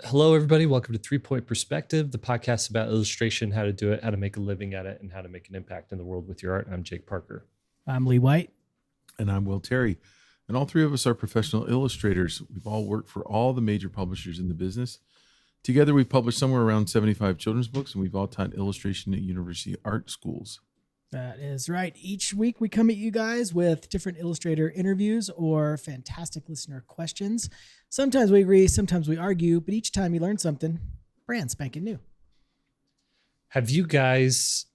Hello, everybody. Welcome to 3-Point Perspective, the podcast about illustration, how to do it, how to make a living at it, and how to make an impact in the world with your art. I'm Jake Parker. I'm Lee White. And I'm Will Terry. And all three of us are professional illustrators. We've all worked for all the major publishers in the business. Together, we've published somewhere around 75 children's books, and we've all taught illustration at university art schools. That is right. Each week we come at you guys with different illustrator interviews or fantastic listener questions. Sometimes we agree, sometimes we argue, but each time you learn something brand spanking new. Have you guys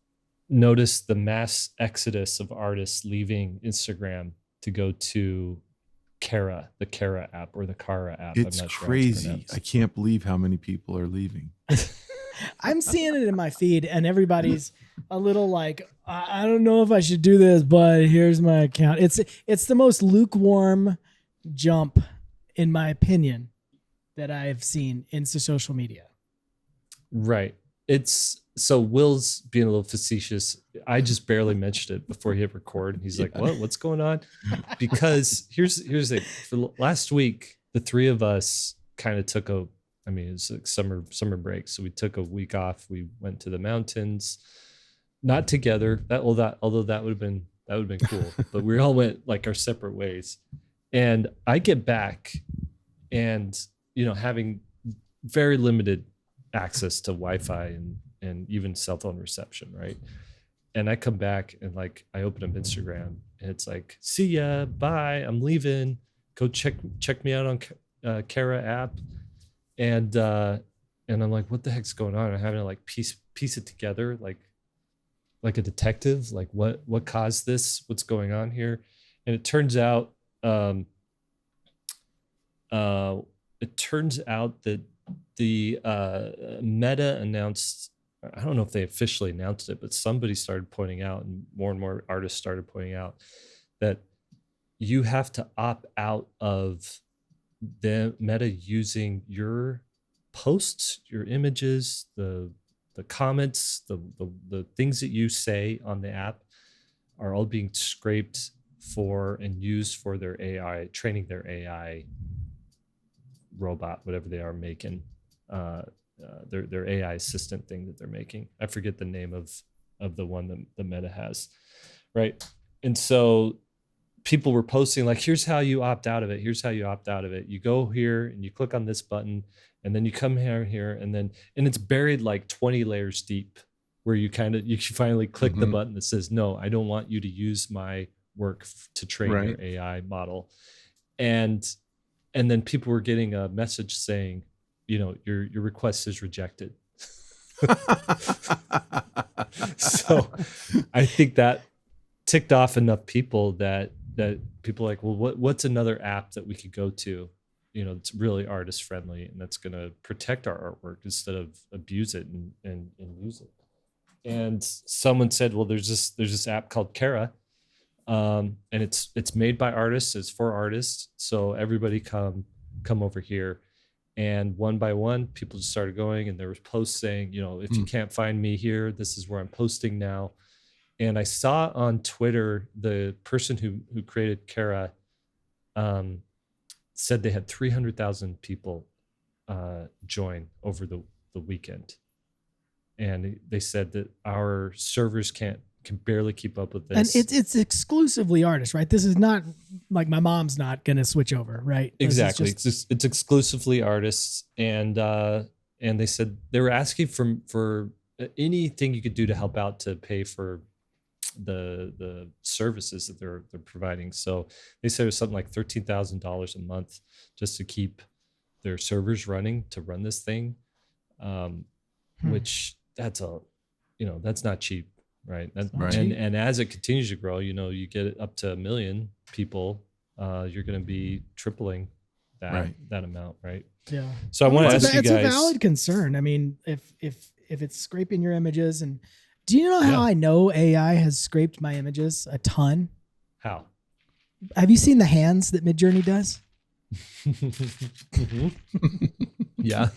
noticed the mass exodus of artists leaving Instagram to go to Cara, the Cara app or the Cara app? It's crazy. I can't believe how many people are leaving. I'm seeing it in my feed, and everybody's a little like, I don't know if I should do this, but here's my account. It's the most lukewarm jump, in my opinion, that I've seen into social media. Right. So Will's being a little facetious. I just barely mentioned it before he hit record, and he's like, what's going on? Because here's the thing. For last week, the three of us kind of took it was like summer break. So we took a week off. We went to the mountains, not together. Although that would have been cool. But we all went like our separate ways. And I get back and, having very limited access to Wi-Fi and even cell phone reception, right? And I come back and like I open up Instagram and it's like, see ya, bye, I'm leaving. Go check me out on Cara app. And I'm like, what the heck's going on? I'm having to like piece it together like a detective. Like what caused this? What's going on here? And it turns out that the Meta announced, I don't know if they officially announced it, but somebody started pointing out, and more artists started pointing out, that you have to opt out of the Meta using your posts, your images, the comments, the things that you say on the app are all being scraped for and used for their AI, training their AI robot, whatever they are making, their AI assistant thing that they're making. I forget the name of the one that the Meta has, right? And so people were posting like, here's how you opt out of it. Here's how you opt out of it. You go here and you click on this button, and then you come here, and it's buried like 20 layers deep, where you finally click the button that says, no, I don't want you to use my work to train your AI model. And then people were getting a message saying, your request is rejected. So I think that ticked off enough people that people are like, well, what's another app that we could go to, it's really artist friendly and that's going to protect our artwork instead of abuse it and use it. And someone said, well, there's this app called Cara, and it's made by artists, it's for artists, so everybody come over here. And one by one, people just started going, and there was posts saying, if you can't find me here, this is where I'm posting now. And I saw on Twitter, the person who created Cara said they had 300,000 people join over the weekend. And they said that our servers can barely keep up with this. And it's exclusively artists, right? This is not like my mom's not going to switch over, right? Exactly. It's exclusively artists. And they said they were asking for anything you could do to help out to pay for the services that they're providing. So they said it was something like $13,000 a month just to keep their servers running, to run this thing, which that's not cheap, right? And as it continues to grow, you get it up to 1 million people, you're going to be tripling that amount, right? Yeah. So I want to ask you guys. It's a valid concern. I mean, if it's scraping your images, and do you know how I know AI has scraped my images a ton? How? Have you seen the hands that Midjourney does? Yeah.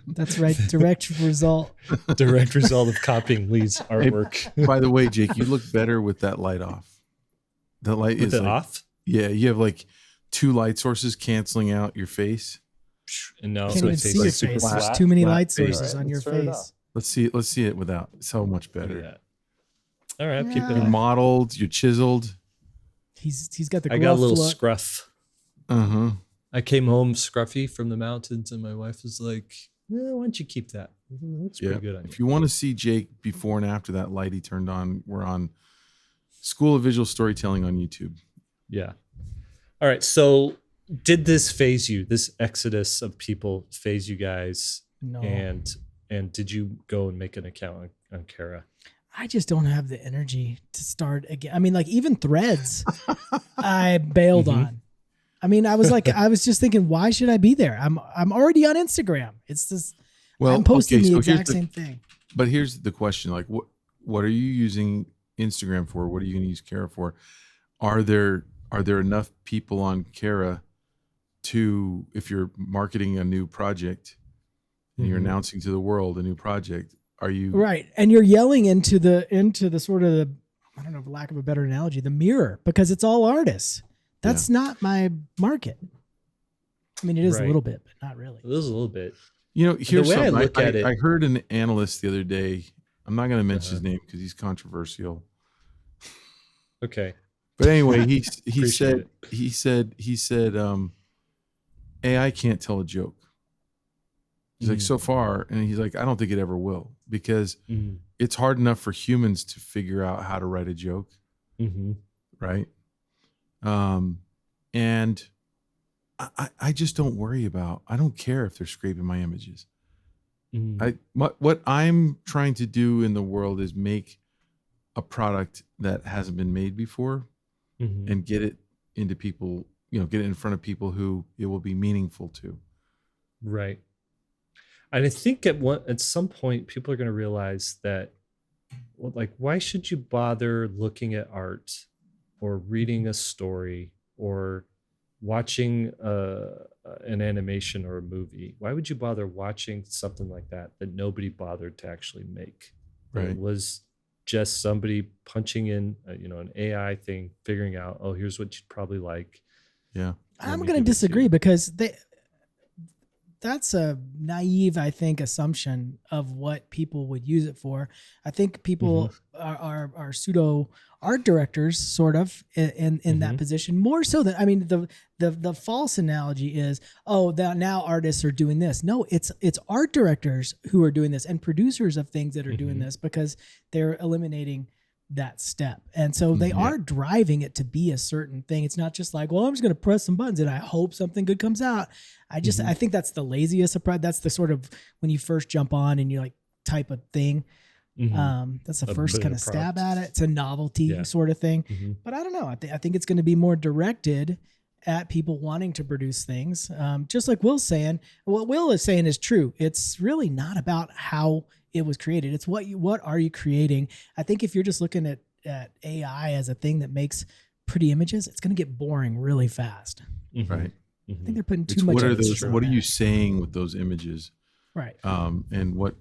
That's right. Direct result. Direct result of copying Lee's artwork. Hey, by the way, Jake, you look better with that light off. The light is like, off? Yeah, you have like 2 light sources canceling out your face. and now Can't So even it's see your like super face. flat. There's too many flat light face. sources All right, on your let's turn it face. Let's see it without. So much Look at better. that. All right, keep it You're on. modeled. You're chiseled. He's got the I gruff got a little look. scruff. Uh-huh. I came home scruffy from the mountains, and my wife was like, "Yeah, why don't you keep that? It looks Yeah. pretty good on If you." you want to see Jake before and after that light he turned on, we're on School of Visual Storytelling on YouTube. Yeah. All right. So, did this phase you? This exodus of people phase you guys? No. And did you go and make an account on Cara? I just don't have the energy to start again. I mean, like even Threads, I bailed Mhm. on. I mean, I was like, I was just thinking, why should I be there? I'm already on Instagram. It's just I'm posting the exact same thing. But here's the question: like, what are you using Instagram for? What are you going to use Cara for? Are there enough people on Cara to, if you're marketing a new project and you're Mhm. announcing to the world a new project, are you Right. And you're yelling into the sort of the, I don't know, for lack of a better analogy, the mirror, because it's all artists. That's not my market. I mean, it is a Right. little bit, but not really. It was a little bit. Here's way I something. look at it- I heard an analyst the other day. I'm not going to mention his Uh-huh. name because he's controversial. Okay. But anyway, he Appreciate said AI can't tell a joke. He's like, so far, and he's like, I don't think it ever will, because Mm. it's hard enough for humans to figure out how to write a joke, Mm-hmm. right? And I just don't worry about. I don't care if they're scraping my images. Mm. What I'm trying to do in the world is make a product that hasn't been made before, Mhm. and get it into people, get it in front of people who it will be meaningful to. Right. And I think at some point people are going to realize that, well, like, why should you bother looking at art or reading a story or watching an animation or a movie? Why would you bother watching something like that nobody bothered to actually make? That Right. It was just somebody punching in, an AI thing, figuring out, oh, here's what you'd probably like. Yeah. I'm me going to give it to disagree you. because that's a naive, I think, assumption of what people would use it for. I think people are pseudo art directors, sort of, in that position, more so than, I mean, the false analogy is, oh, now artists are doing this. No, it's art directors who are doing this, and producers of things that are doing this, because they're eliminating that step. And so they are driving it to be a certain thing. It's not just like, well, I'm just going to press some buttons and I hope something good comes out. I think that's the laziest approach. That's the sort of, when you first jump on and you like type a thing, that's the first kind of stab at it. It's a novelty sort of thing. But I don't know. I think it's going to be more directed at people wanting to produce things. Just like Will's saying, what Will is saying is true. It's really not about how it was created. It's what are you creating? I think if you're just looking at AI as a thing that makes pretty images, it's going to get boring really fast. Right. I think they're putting too It's much. what are you saying with those images? Right. And what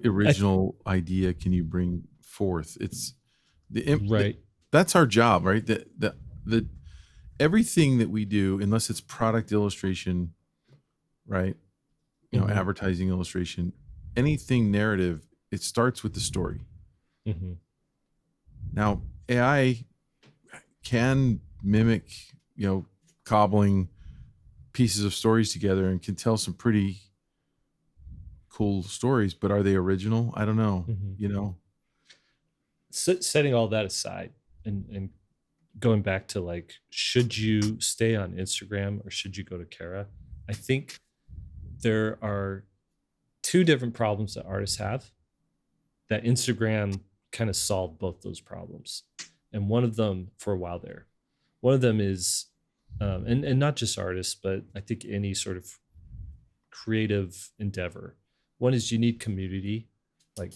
original idea can you bring forth? It's that's our job, right? The everything that we do, unless it's product illustration, right? Advertising illustration, anything narrative, it starts with the story. Now, AI can mimic, cobbling pieces of stories together and can tell some pretty cool stories, but are they original? I don't know. Setting all that aside and going back to, like, should you stay on Instagram or should you go to Cara? I think there are two different problems that artists have that Instagram kind of solved both those problems. And one of them, for a while there, one of them is, and not just artists, but I think any sort of creative endeavor. One is you need community, like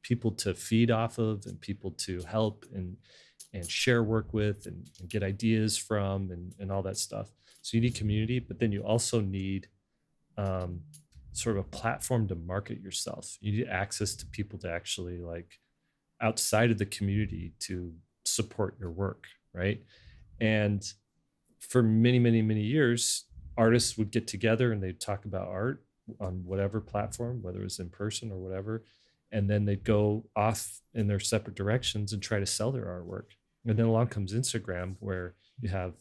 people to feed off of and people to help and share work with and get ideas from and all that stuff. So you need community, but then you also need sort of a platform to market yourself. You need access to people to actually, like, outside of the community to support your work, right? And for many, many, many years, artists would get together and they'd talk about art on whatever platform, whether it was in person or whatever. And then they'd go off in their separate directions and try to sell their artwork. And then along comes Instagram, where you have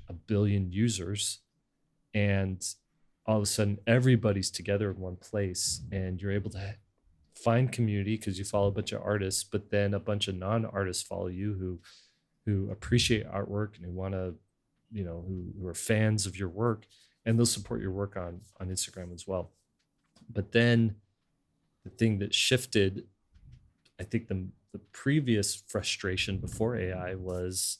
1 billion users, and all of a sudden everybody's together in one place, and you're able to find community because you follow a bunch of artists, but then a bunch of non-artists follow you who appreciate artwork and who want to, who are fans of your work, and they'll support your work on Instagram as well. But then the thing that shifted, I think the previous frustration before AI was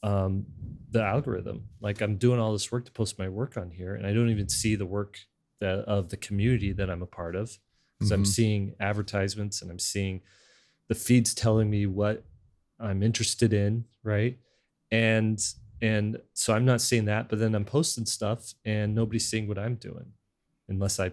the algorithm. Like, I'm doing all this work to post my work on here, and I don't even see the work of the community that I'm a part of, because I'm seeing advertisements and I'm seeing the feeds telling me what I'm interested in, right? And so I'm not seeing that, but then I'm posting stuff and nobody's seeing what I'm doing unless I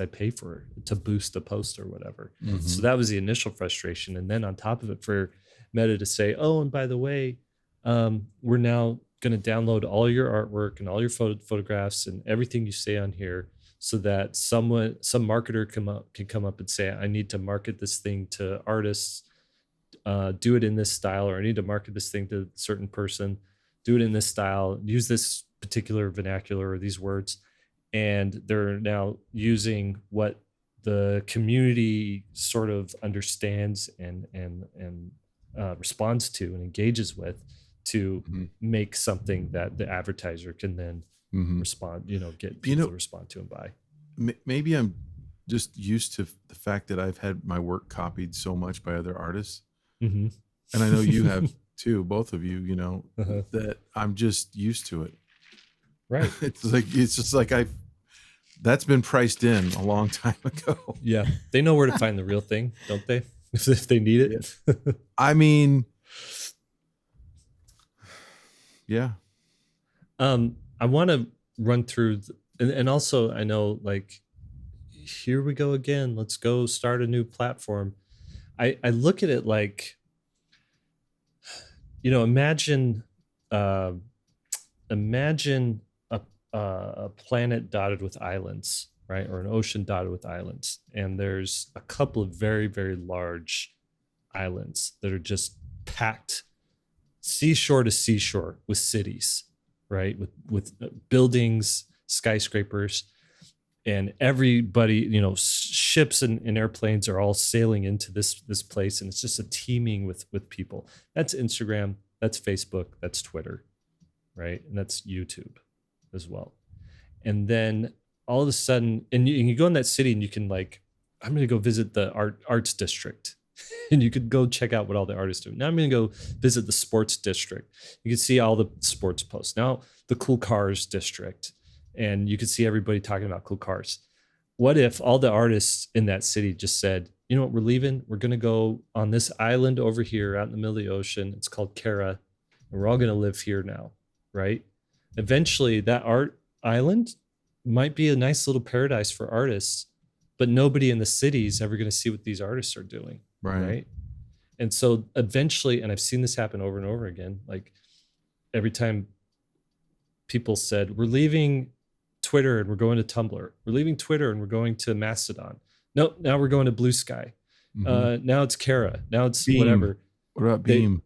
pay for it to boost a post or whatever. So that was the initial frustration. And then on top of it, for Meta to say, oh, and by the way, we're now going to download all your artwork and all your photographs and everything you say on here, so that some marketer can come up and say, I need to market this thing to artists, do it in this style, or I need to market this thing to a certain person, do it in this style, use this particular vernacular or these words. And they're now using what the community sort of understands and responds to and engages with, to make something that the advertiser can then respond, get people to respond to and buy. Maybe I'm just used to the fact that I've had my work copied so much by other artists. And I know you have too, both of you, that I'm just used to it. Right. It's just like that's been priced in a long time ago. Yeah. They know where to find the real thing, don't they? If they need it. Yeah. I mean, yeah. I want to run through, and also I know, like, here we go again. Let's go start a new platform. I look at it like, imagine a planet dotted with islands, right? Or an ocean dotted with islands. And there's a couple of very, very large islands that are just packed seashore to seashore with cities, right? With buildings, skyscrapers, and everybody, ships and airplanes are all sailing into this place. And it's just a teeming with people. That's Instagram, that's Facebook, that's Twitter, right? And that's YouTube as well. And then all of a sudden, and you go in that city and you can, like, I'm going to go visit the arts district, and you could go check out what all the artists do. Now I'm going to go visit the sports district. You can see all the sports posts. Now the cool cars district, and you could see everybody talking about cool cars. What if all the artists in that city just said, you know what, we're leaving. We're going to go on this island over here out in the middle of the ocean. It's called Cara, and we're all going to live here now, right? Eventually that art island might be a nice little paradise for artists, but nobody in the city is ever going to see what these artists are doing. Right. And so eventually, and I've seen this happen over and over again, like every time people said, we're leaving Twitter and we're going to Tumblr. We're leaving Twitter and we're going to Mastodon. Nope. Now we're going to Blue Sky. Now it's Cara. Now it's Beam. Whatever. What about Beam?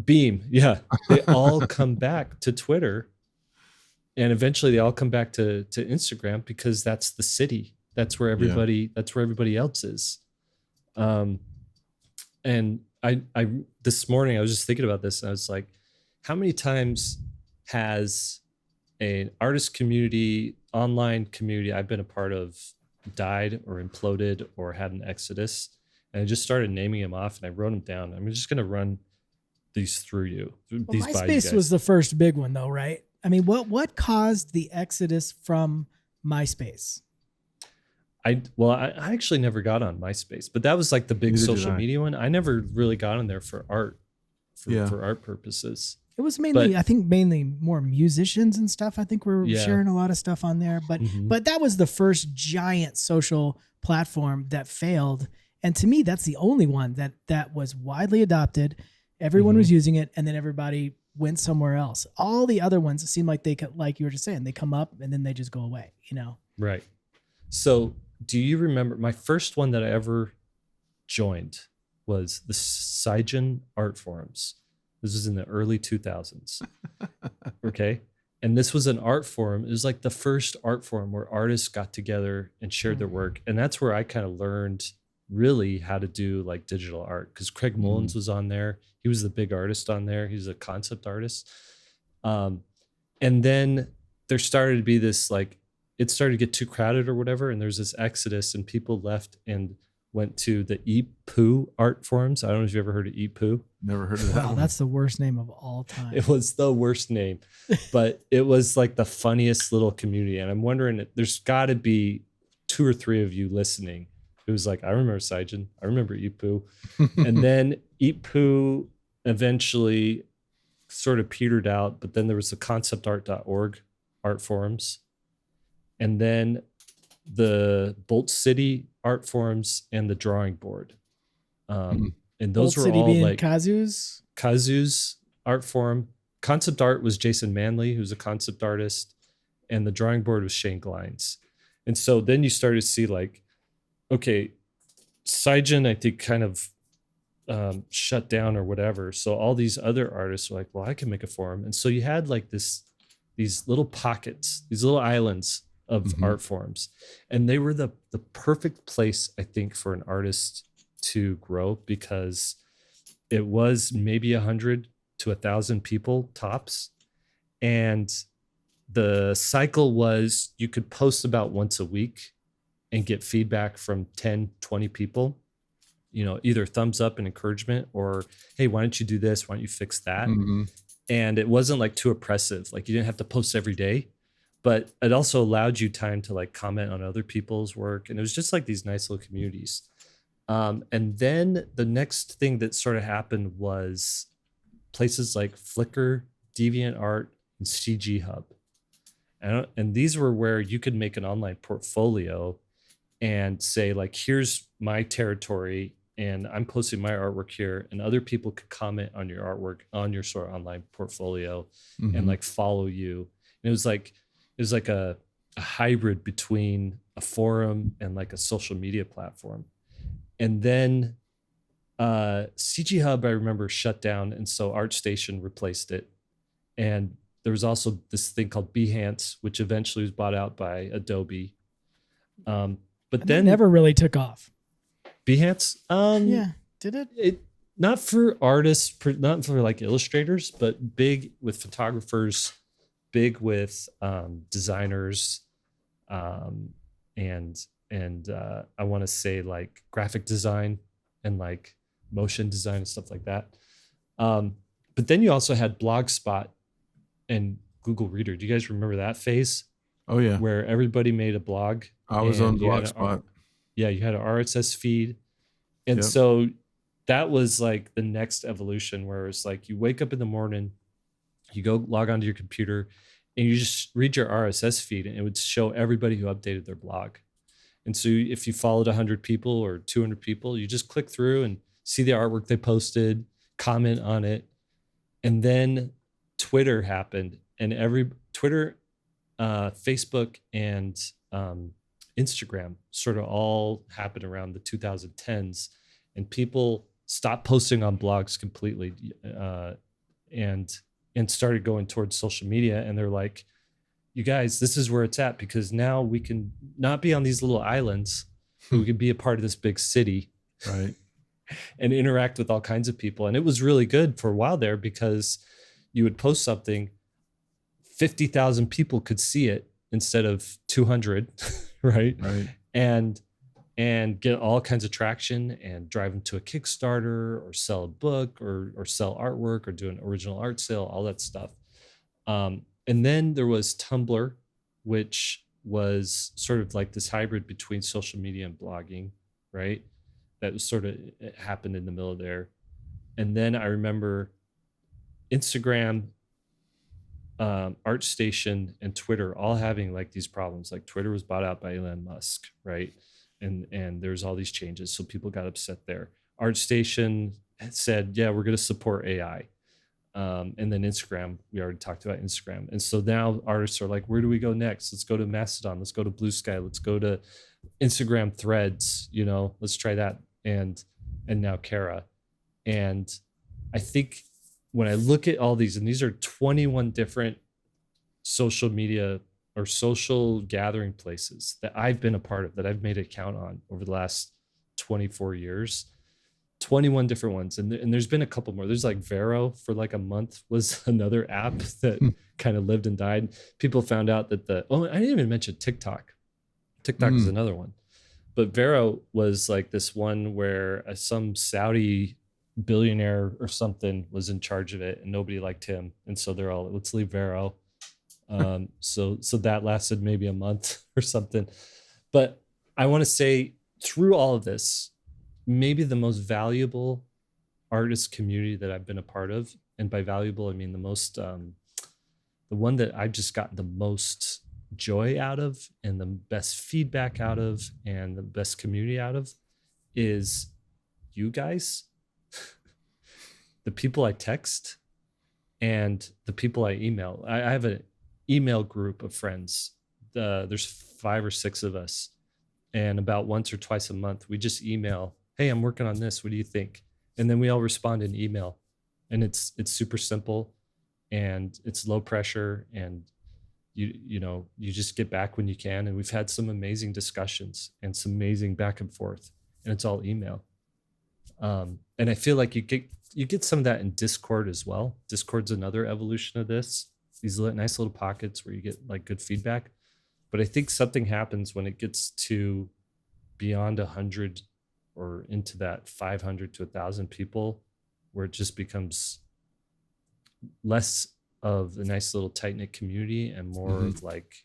Beam. Yeah. They all come back to Twitter, and eventually they all come back to Instagram, because that's the city. That's where everybody else is. And I this morning I was just thinking about this, and I was like, how many times has an artist community, online community I've been a part of, died or imploded or had an exodus? And I just started naming them off, and I wrote them down. I'm just going to run these through you. These MySpace was the first big one, though, right? I mean, what caused the exodus from MySpace? I actually never got on MySpace, but that was like the big social media one. I never really got on there for art, for art purposes. It was mainly more musicians and stuff. I think we're sharing a lot of stuff on there, but that was the first giant social platform that failed. And to me, that's the only one that was widely adopted. Everyone was using it, and then everybody went somewhere else. All the other ones seem like like you were just saying, they come up and then they just go away, you know? Right. So do you remember my first one that I ever joined was the Seigen art forums. This was in the early 2000s. Okay. And this was an art forum. It was like the first art forum where artists got together and shared their work. And that's where I kind of learned really how to do like digital art, because Craig Mullins was on there. He was the big artist on there. He's a concept artist. And then there started to be this, like, it started to get too crowded or whatever. And there's this exodus and people left and went to the Eat Poo art forums. I don't know if you ever heard of Eat Poo. Never heard of that. Wow, that's the worst name of all time. It was the worst name, but it was like the funniest little community. And I'm wondering, there's got to be 2 or 3 of you listening. It was like, I remember Seigen. I remember Eat Poo. And then Eat Poo eventually sort of petered out, but then there was the conceptart.org art forums. And then the Bolt City art forums and the drawing board. And those Bolt were City all being like Kazu's art forum. Concept art was Jason Manley, who's a concept artist, and the drawing board was Shane Glines. And so then you started to see like, okay, Seigen, I think, kind of shut down or whatever. So all these other artists were like, well, I can make a forum. And so you had like these little pockets, these little islands of art forums. And they were the perfect place, I think, for an artist to grow, because it was maybe 100 to 1,000 people tops. And the cycle was you could post about once a week and get feedback from 10, 20 people, you know, either thumbs up and encouragement or, hey, why don't you do this? Why don't you fix that? And it wasn't like too oppressive. Like you didn't have to post every day, but it also allowed you time to like comment on other people's work. And it was just like these nice little communities. And then the next thing that sort of happened was places like Flickr, DeviantArt, and CG Hub. And these were where you could make an online portfolio and say, like, here's my territory and I'm posting my artwork here, and other people could comment on your artwork on your sort of online portfolio and like follow you. And it was like a hybrid between a forum and like a social media platform. And then CG Hub, I remember, shut down, and so ArtStation replaced it. And there was also this thing called Behance, which eventually was bought out by Adobe. But then never really took off. Behance, yeah, did it? Not for artists, not for like illustrators, but big with photographers, big with designers, and I want to say like graphic design and like motion design and stuff like that. But then you also had Blogspot and Google Reader. Do you guys remember that phase? Oh yeah, where everybody made a blog. I was on Blogspot. Yeah, you had an RSS feed. And so that was like the next evolution, where it's like you wake up in the morning, you go log onto your computer, and you just read your RSS feed, and it would show everybody who updated their blog. And so if you followed 100 people or 200 people, you just click through and see the artwork they posted, comment on it. And then Twitter happened, and Twitter, Facebook, and Instagram sort of all happened around the 2010s, and people stopped posting on blogs completely, and started going towards social media. And they're like, you guys, this is where it's at, because now we can not be on these little islands, but we can be a part of this big city, right? And interact with all kinds of people. And it was really good for a while there, because you would post something, 50,000 people could see it instead of 200, right? And get all kinds of traction and drive them to a Kickstarter or sell a book or sell artwork or do an original art sale, all that stuff. And then there was Tumblr, which was sort of like this hybrid between social media and blogging, right? That was sort of, it happened in the middle there. And then I remember Instagram, ArtStation, and Twitter all having like these problems. Like Twitter was bought out by Elon Musk, right? And there's all these changes, so people got upset there. ArtStation said, yeah, we're going to support AI. And then Instagram, we already talked about Instagram. And so now artists are like, where do we go next? Let's go to Mastodon. Let's go to Blue Sky. Let's go to Instagram Threads. Let's try that. And now Cara. And I think when I look at all these, and these are 21 different social media or social gathering places that I've been a part of, that I've made a count on over the last 24 years. 21 different ones, and there's been a couple more. There's like Vero for like a month was another app that kind of lived and died. People found out that I didn't even mention TikTok. TikTok is another one, but Vero was like this one where some Saudi billionaire or something was in charge of it, and nobody liked him, and so they're all, let's leave Vero. So that lasted maybe a month or something. But I want to say, through all of this, maybe the most valuable artist community that I've been a part of, and by valuable, I mean the most, the one that I've just gotten the most joy out of, and the best feedback out of, and the best community out of, is you guys, the people I text, and the people I email. I have an email group of friends. There's 5 or 6 of us, and about once or twice a month, we just email, hey, I'm working on this. What do you think? And then we all respond in email, and it's super simple, and it's low pressure, and you just get back when you can. And we've had some amazing discussions and some amazing back and forth, and it's all email. And I feel like you get some of that in Discord as well. Discord's another evolution of this. These nice little pockets where you get like good feedback. But I think something happens when it gets to beyond 100 or into that 500 to 1,000 people, where it just becomes less of a nice little tight-knit community and more of like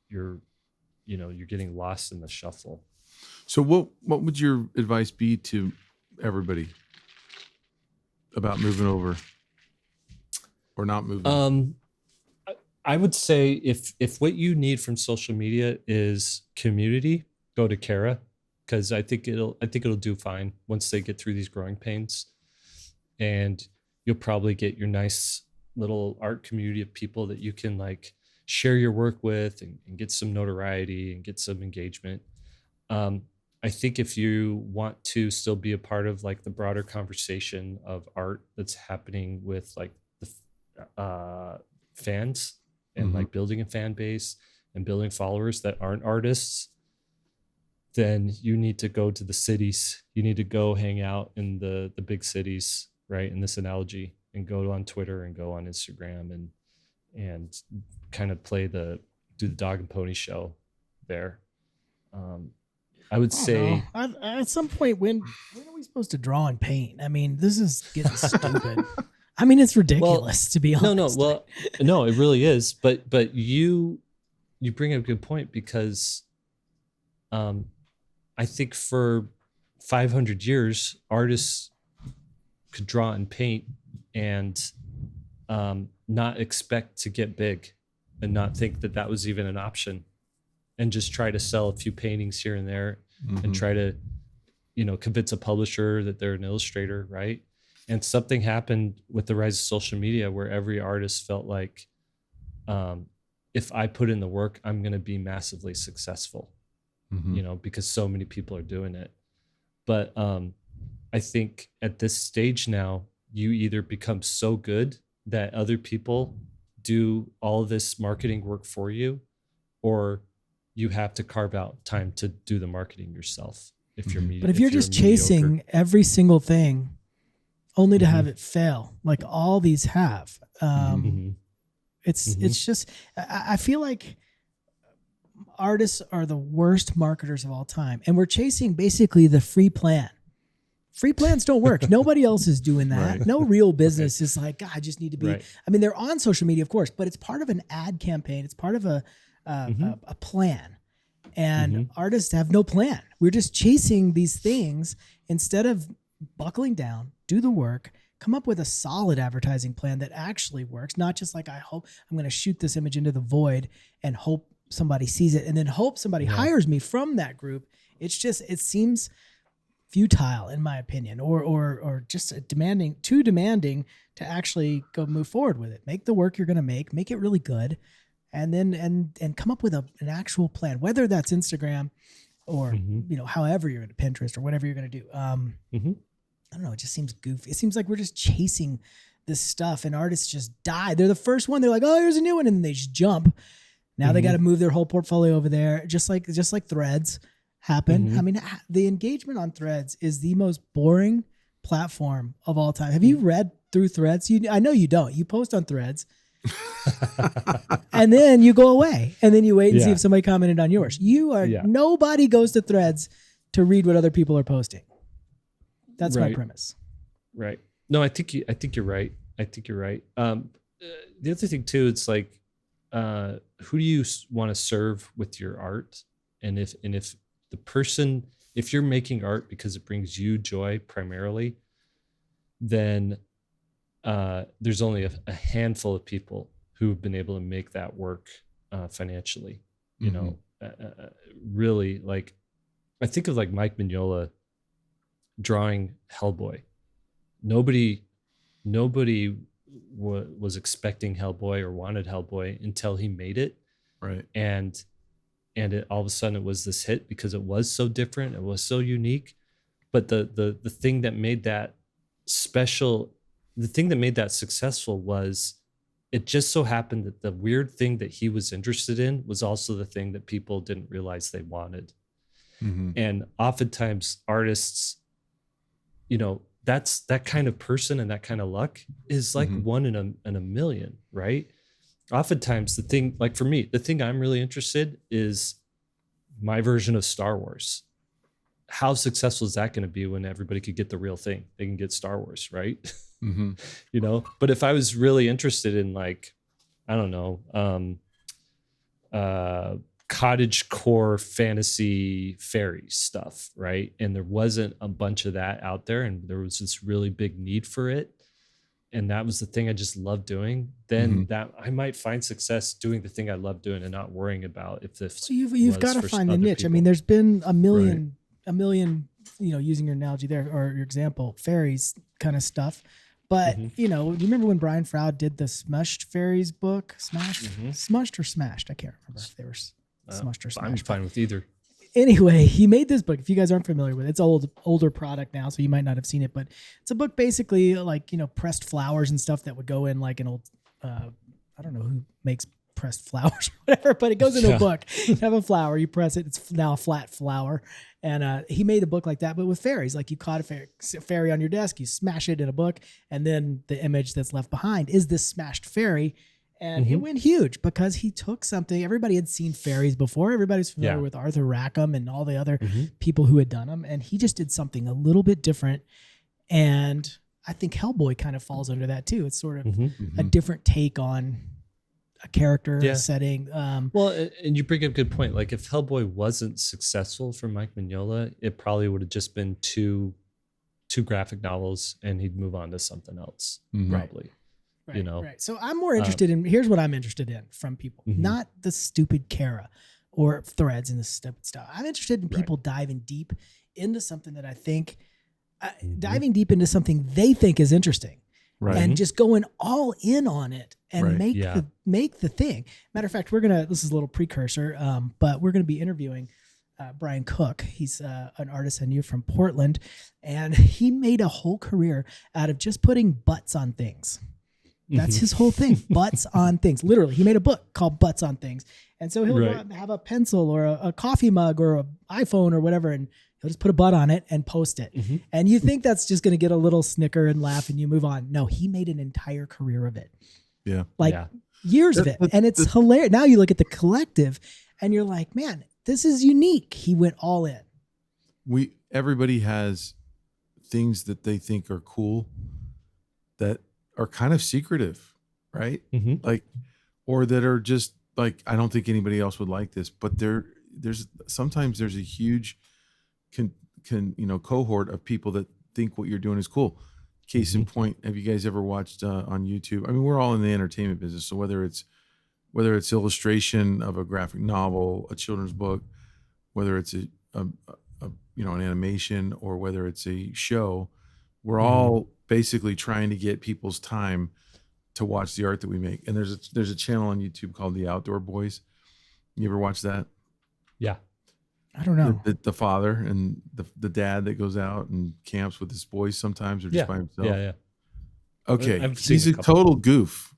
you're getting lost in the shuffle. So what would your advice be to everybody about moving over or not moving? I would say if what you need from social media is community, go to Cara, because I think it'll do fine once they get through these growing pains, and you'll probably get your nice little art community of people that you can like share your work with, and get some notoriety and get some engagement. I think if you want to still be a part of like the broader conversation of art that's happening with like the fans, and like building a fan base and building followers that aren't artists, then you need to go to the cities. You need to go hang out in the big cities, right? In this analogy, and go on Twitter and go on Instagram and kind of do the dog and pony show there. I would say at some point, when are we supposed to draw and paint? I mean, this is getting stupid. I mean, it's ridiculous, to be honest. No, it really is. But you bring up a good point, because I think for 500 years, artists could draw and paint and not expect to get big, and not think that was even an option, and just try to sell a few paintings here and there, and try to, convince a publisher that they're an illustrator, right? And something happened with the rise of social media where every artist felt like, if I put in the work, I'm going to be massively successful, because so many people are doing it. But I think at this stage now, you either become so good that other people do all of this marketing work for you, or you have to carve out time to do the marketing yourself. If you're But if you're just chasing every single thing only to have it fail, like all these have, it's just, I feel like artists are the worst marketers of all time, and we're chasing basically the free plan. Free plans don't work. Nobody else is doing that. Right. No real business is like, God, I just need to be. Right. I mean, they're on social media, of course, but it's part of an ad campaign. It's part of a plan. And artists have no plan. We're just chasing these things instead of buckling down, do the work, come up with a solid advertising plan that actually works. Not just like, I hope I'm going to shoot this image into the void and hope somebody sees it, and then hope somebody hires me from that group. It's just, it seems futile, in my opinion, or just too demanding to actually go move forward with it. Make the work you're going to make it really good, and then and come up with an actual plan, whether that's Instagram or however you're going to Pinterest or whatever you're going to do. I don't know. It just seems goofy. It seems like we're just chasing this stuff, and artists just die. They're the first one. They're like, oh, here's a new one, and then they just jump. Now they got to move their whole portfolio over there, just like Threads happen. I mean, the engagement on Threads is the most boring platform of all time. Have you read through Threads? I know you don't. You post on Threads, and then you go away, and then you wait and see if somebody commented on yours. Nobody goes to Threads to read what other people are posting. That's my premise. Right. No, I think you're right. The other thing too, it's like, who do you want to serve with your art? And if the person, if you're making art because it brings you joy primarily, then there's only a handful of people who have been able to make that work financially. You know, really, like, I think of like Mike Mignola drawing Hellboy. Nobody was expecting Hellboy or wanted Hellboy until he made it. Right. And it, all of a sudden it was this hit because it was so different. It was so unique. But the thing that made that special, the thing that made that successful was it just so happened that the weird thing that he was interested in was also the thing that people didn't realize they wanted. And oftentimes artists, you know, that's that kind of person and that kind of luck is like one in a million, right? Oftentimes the thing, like for me, the thing I'm really interested is my version of Star Wars. How successful is that going to be when everybody could get the real thing? They can get Star Wars, right? You know, but if I was really interested in, like, I don't know, cottage core fantasy fairy stuff, right? And there wasn't a bunch of that out there, and there was this really big need for it, and that was the thing I just loved doing, then that I might find success doing the thing I love doing and not worrying about if this. So you've got to find the niche. People. I mean, there's been a million, you know, using your analogy there or your example, fairies kind of stuff. But, you know, do you remember when Brian Froud did the Smushed Fairies book? Smushed or Smashed? I can't remember if they were Smushed or Smashed. I'm fine with either. Anyway, he made this book. If you guys aren't familiar with it, it's an older product now, so you might not have seen it. But it's a book basically like, you know, pressed flowers and stuff that would go in like an old, I don't know who makes pressed flowers or whatever, but it goes in a book. You have a flower, you press it, it's now a flat flower. And he made a book like that, but with fairies. Like you caught a fairy on your desk, you smash it in a book, and then the image that's left behind is this smashed fairy. And it went huge because he took something. Everybody had seen fairies before. Everybody's familiar with Arthur Rackham and all the other people who had done them. And he just did something a little bit different. And I think Hellboy kind of falls under that too. It's sort of a different take on a character, a setting. Well, and you bring up a good point. Like if Hellboy wasn't successful for Mike Mignola, it probably would have just been two graphic novels and he'd move on to something else, probably. Right, you know, right. So I'm more interested in, here's what I'm interested in from people, not the stupid Cara or Threads and the stupid stuff. I'm interested in people diving deep into something that I think, diving deep into something they think is interesting and just going all in on it and make the thing. Matter of fact, this is a little precursor, but we're going to be interviewing Brian Cook. He's an artist I knew from Portland, and he made a whole career out of just putting butts on things. That's his whole thing. Butts on things. Literally, he made a book called Butts on Things. And so he'll have a pencil or a coffee mug or an iPhone or whatever, and he'll just put a butt on it and post it. And you think that's just going to get a little snicker and laugh and you move on. No, he made an entire career of it. Yeah. Years of it. And it's hilarious. Now you look at the collective and you're like, man, this is unique. He went all in. Everybody has things that they think are cool that are kind of secretive, right? Like, or that are just like, I don't think anybody else would like this, but there's sometimes there's a huge cohort of people that think what you're doing is cool. Case in point, have you guys ever watched on YouTube? I mean, we're all in the entertainment business. So whether it's illustration of a graphic novel, a children's book, whether it's a an animation or whether it's a show, we're Mhm. all basically trying to get people's time to watch the art that we make. And there's a channel on YouTube called The Outdoor Boys. You ever watch that? Yeah. I don't know. The father and the dad that goes out and camps with his boys sometimes or just Yeah. by himself. Yeah. Yeah. Okay. I've seen He's a a couple. total goof.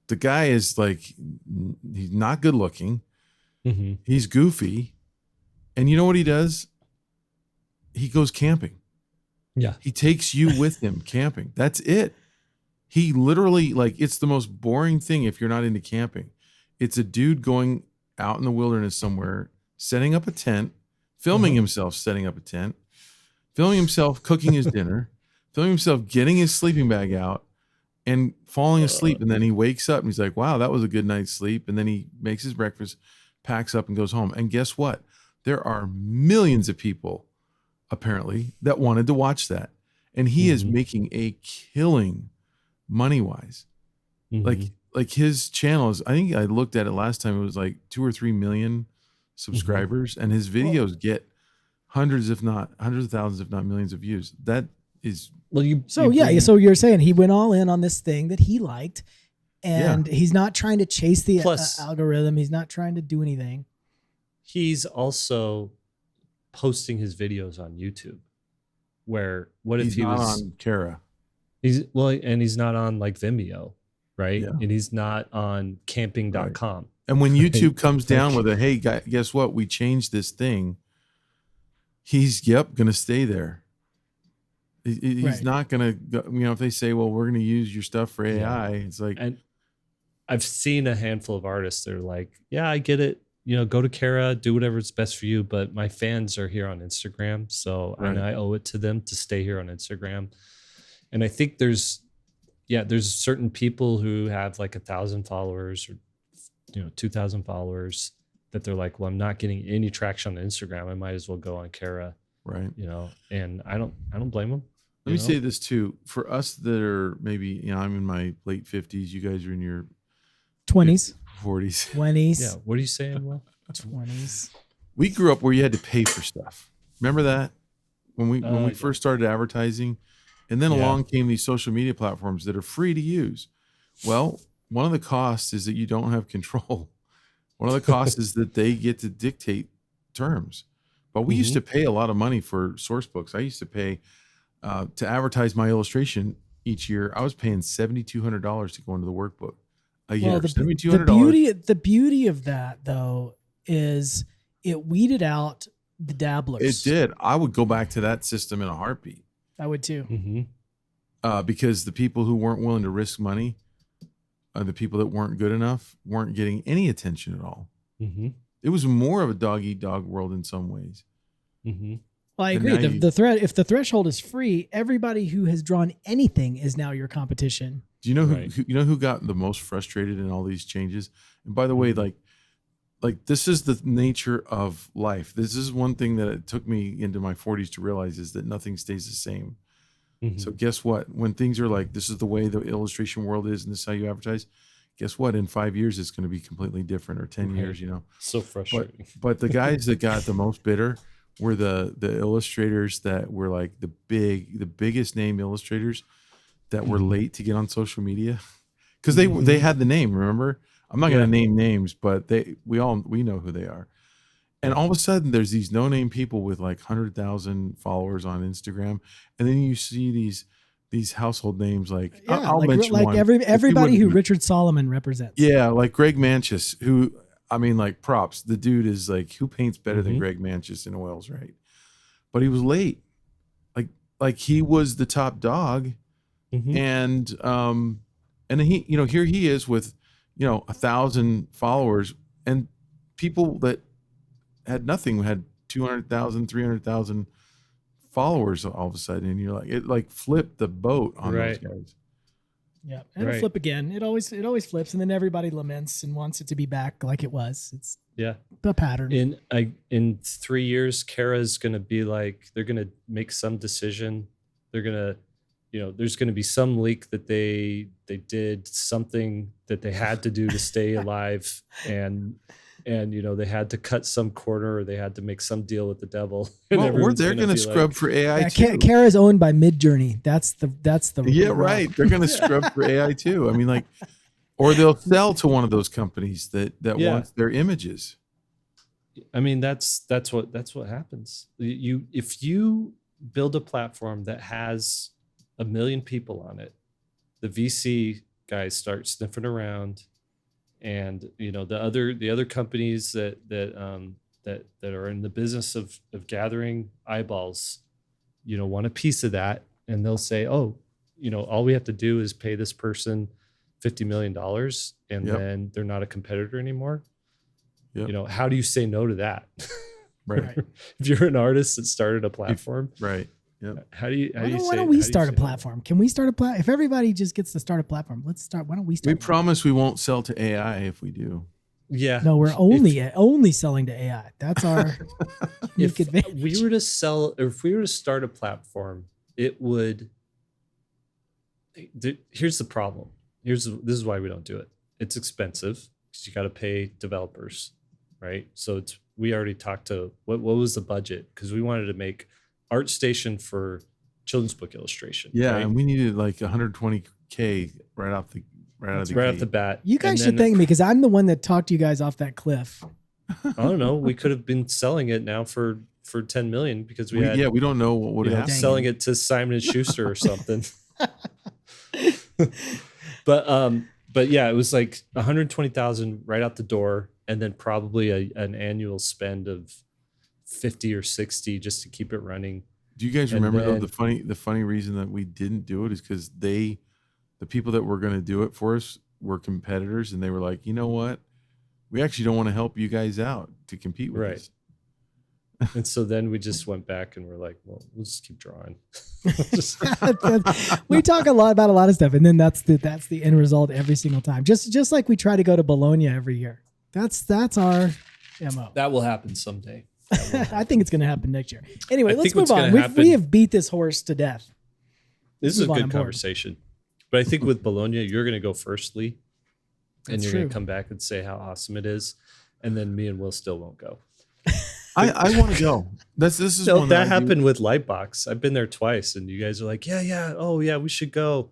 The guy is like, he's not good looking. Mhm. He's goofy. And you know what he does? He goes camping. Yeah. He takes you with him camping. That's it. He literally, like, it's the most boring thing if you're not into camping. It's a dude going out in the wilderness somewhere, setting up a tent, filming himself setting up a tent, filming himself cooking his dinner, filming himself getting his sleeping bag out and falling asleep. And then he wakes up and he's like, wow, that was a good night's sleep. And then he makes his breakfast, packs up and goes home. And guess what? There are millions of people apparently that wanted to watch that. And he is making a killing money-wise. Like his channel is, I think I looked at it last time, it was like 2 or 3 million subscribers, and his videos get hundreds of thousands, if not millions of views. That is so you're saying he went all in on this thing that he liked, and he's not trying to chase the algorithm. He's not trying to do anything. He's also posting his videos on YouTube. Where what if he was on Cara? And he's not on like Vimeo, right? Yeah. And he's not on camping.com. Right. And when YouTube comes down with a, hey, guess what? We changed this thing. He's going to stay there. He's not going to, if they say, well, we're going to use your stuff for AI, it's like. And I've seen a handful of artists that are like, yeah, I get it. Go to Cara, do whatever's best for you. But my fans are here on Instagram. So and I owe it to them to stay here on Instagram. And I think there's certain people who have like 1,000 followers or 2,000 followers that they're like, well, I'm not getting any traction on Instagram. I might as well go on Cara. Right. And I don't blame them. Let me say this too. For us that are maybe, I'm in my late 50s, you guys are in your 20s, 40s, 20s. Yeah. What are you saying, Will? 20s. We grew up where you had to pay for stuff. Remember that when we first started advertising, and then along came these social media platforms that are free to use. Well, one of the costs is that you don't have control. One of the costs is that they get to dictate terms. But we used to pay a lot of money for source books. I used to pay to advertise my illustration each year. I was paying $7,200 to go into the workbook a year. Well, $7,200. The beauty of that though is it weeded out the dabblers. It did. I would go back to that system in a heartbeat. I would too. Because the people who weren't willing to risk money, the people that weren't good enough, weren't getting any attention at all. It was more of a dog-eat-dog world in some ways. Well, I agree. If the threshold is free, everybody who has drawn anything is now your competition. Do you know who got the most frustrated in all these changes? And by the way, like this is the nature of life. This is one thing that it took me into my 40s to realize is that nothing stays the same. So guess what? When things are like, this is the way the illustration world is and this is how you advertise, guess what? In 5 years, it's going to be completely different, or 10 years, So frustrating. But the guys that got the most bitter were the illustrators that were like the biggest name illustrators that were late to get on social media. Because they had the name, remember? I'm not going to name names, but we know who they are. And all of a sudden, there's these no-name people with like 100,000 followers on Instagram, and then you see these household names like I'll mention one. Everybody who Richard Solomon represents. Yeah, like Greg Manchis, who like props. The dude is like, who paints better than Greg Manchis in oils, right? But he was late, like he was the top dog, and he here he is with 1,000 followers, and people that had nothing had 200,000, 300,000 followers all of a sudden, and you're like, it like flipped the boat on those guys. Yeah, and it'll flip again. It always flips, and then everybody laments and wants it to be back like it was. It's the pattern. In 3 years, Cara's gonna be like, they're gonna make some decision. They're gonna, there's gonna be some leak that they did something that they had to do to stay alive, and and they had to cut some corner, or they had to make some deal with the devil. And Well, or everyone's they're gonna going to be scrub like, for AI Yeah, too. Cara is owned by Midjourney. That's the Yeah, right. They're going to scrub for AI too. I mean, like, or they'll sell to one of those companies that Yeah. wants their images. I mean, that's what happens. If you build a platform that has 1 million people on it, the VC guys start sniffing around, and the other companies that are in the business of gathering eyeballs, want a piece of that, and they'll say, oh, all we have to do is pay this person $50 million, and Yep. then they're not a competitor anymore. Yep. How do you say no to that? Right. If you're an artist that started a platform, Right. Yep. how do you Why don't we start a platform? Can we start a platform? If everybody just gets to start a platform, let's start. Why don't we start? We promise we won't sell to AI if we do. Yeah. No, we're only selling to AI. That's our unique If advantage. we were to sell, or if we were to start a platform, it would. Here's the problem. This is why we don't do it. It's expensive because you got to pay developers, right? So we already talked to what was the budget, because we wanted to make ArtStation for children's book illustration. Yeah, right? and we needed like 120K right off the bat. You guys And should then, thank me because I'm the one that talked you guys off that cliff. I don't know. We could have been selling it now for 10 million, because we don't know what would happen. selling it to Simon and Schuster or something. But yeah, it was like 120,000 right out the door, and then probably an annual spend of 50 or 60 just to keep it running. Do you guys And remember then- though the funny reason that we didn't do it is because the people that were going to do it for us were competitors, and they were like, you know what, we actually don't want to help you guys out to compete with Right. us. And so then we just went back and we're like, well, we'll just keep drawing. We talk about a lot of stuff, and then that's the end result every single time. Just like we try to go to Bologna every year. That's our MO. That will happen someday. I think it's going to happen next year. Anyway, I let's think move what's on. gonna We happen- have beat this horse to death. This is a Move on, good I'm bored. conversation. But I think with Bologna, you're going to go first, Lee. And That's you're going true. to come back and say how awesome it is. And then me and Will still won't go. I want to go. This is No, one that I do. happened with Lightbox. I've been there twice, and you guys are like, yeah, oh yeah, we should go.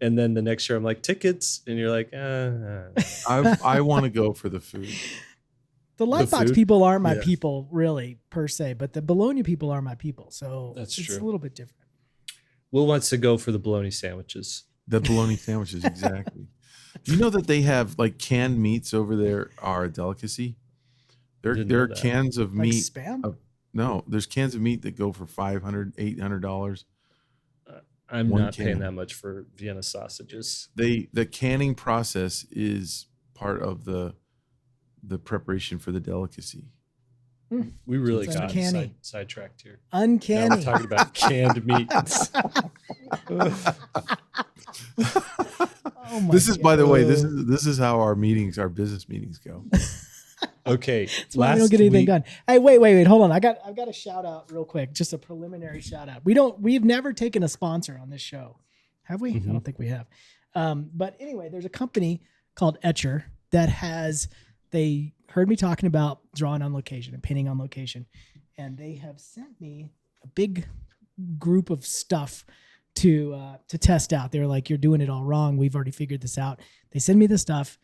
And then the next year I'm like, tickets, and you're like, I want to go for the food. The Lightbox food? people aren't my Yeah. people, really, per se, but the Bologna people are my people. So That's it's true. a little bit different. Will wants to go for the bologna sandwiches. The bologna sandwiches, exactly. You know that they have like canned meats over there are a delicacy. Didn't There know are that. cans of Like meat. spam? No, there's cans of meat that go for $500, $800. I'm One not paying can. that much for Vienna sausages. The canning process is part of the preparation for the delicacy. We really It's got uncanny. sidetracked here. Now Uncanny. we're talking about canned meats. Oh my This is, by the way, God. this is how our business meetings go. Okay, That's why we don't get anything done. Hey, wait, hold on. I've got a shout out real quick, just a preliminary shout out. We've never taken a sponsor on this show, have we? I don't think we have. But anyway, there's a company called Etcher that they heard me talking about drawing on location and painting on location, and they have sent me a big group of stuff to test out. They're like, you're doing it all wrong. We've already figured this out. They send me the stuff.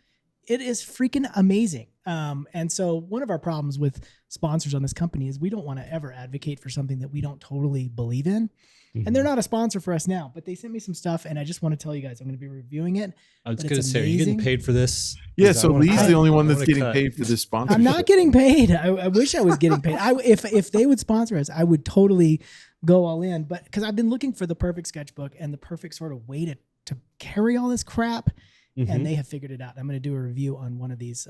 It is freaking amazing. And so one of our problems with sponsors on this company is we don't want to ever advocate for something that we don't totally believe in. And they're not a sponsor for us now, but they sent me some stuff, and I just want to tell you guys I'm going to be reviewing it. I was But going to it's say, are you getting amazing. paid for this? Yeah, 'Cause I so wanna Lee's cut. the only one I that's wanna getting cut. paid for this sponsorship. I'm not getting paid. I wish I was getting paid. If they would sponsor us, I would totally go all in. But because I've been looking for the perfect sketchbook and the perfect sort of way to carry all this crap, and they have figured it out. I'm going to do a review on one of these,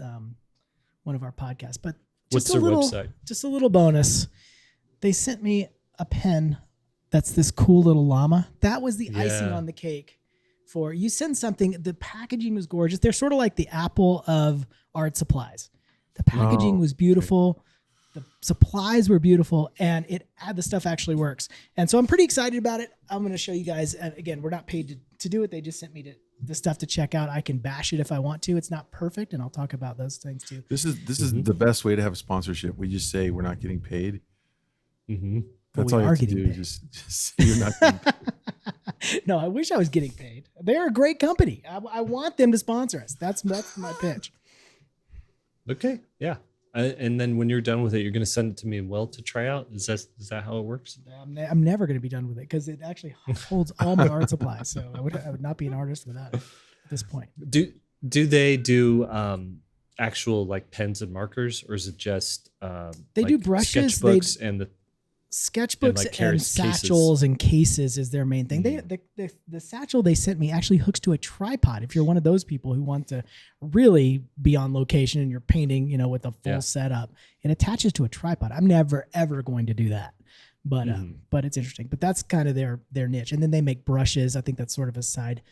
one of our podcasts. But What's just their a little, website? just a little bonus. They sent me a pen that's this cool little llama. That was the icing Yeah. on the cake. For you send something, the packaging was gorgeous. They're sort of like the Apple of art supplies. The packaging was beautiful. The supplies were beautiful, and the stuff actually works. And so I'm pretty excited about it. I'm going to show you guys. And again, we're not paid to do it. They just sent me the stuff to check out. I can bash it if I want to. It's not perfect, and I'll talk about those things too. This is the best way to have a sponsorship. We just say we're not getting paid. That's all you have to do. Just say you're not getting paid. No, I wish I was getting paid. They're a great company. I want them to sponsor us. That's my pitch. Okay. Yeah. And then when you're done with it, you're going to send it to me to try out. Is that how it works? I'm never going to be done with it because it actually holds all my art supplies. So I would not be an artist without it at this point. Do they do actual like pens and markers, or is it just they do brushes, sketchbooks, and the sketchbooks like and satchels and cases is their main thing. The satchel they sent me actually hooks to a tripod. If you're one of those people who want to really be on location and you're painting, with a full setup, it attaches to a tripod. I'm never ever going to do that, but it's interesting. But that's kind of their niche. And then they make brushes. I think that's sort of a side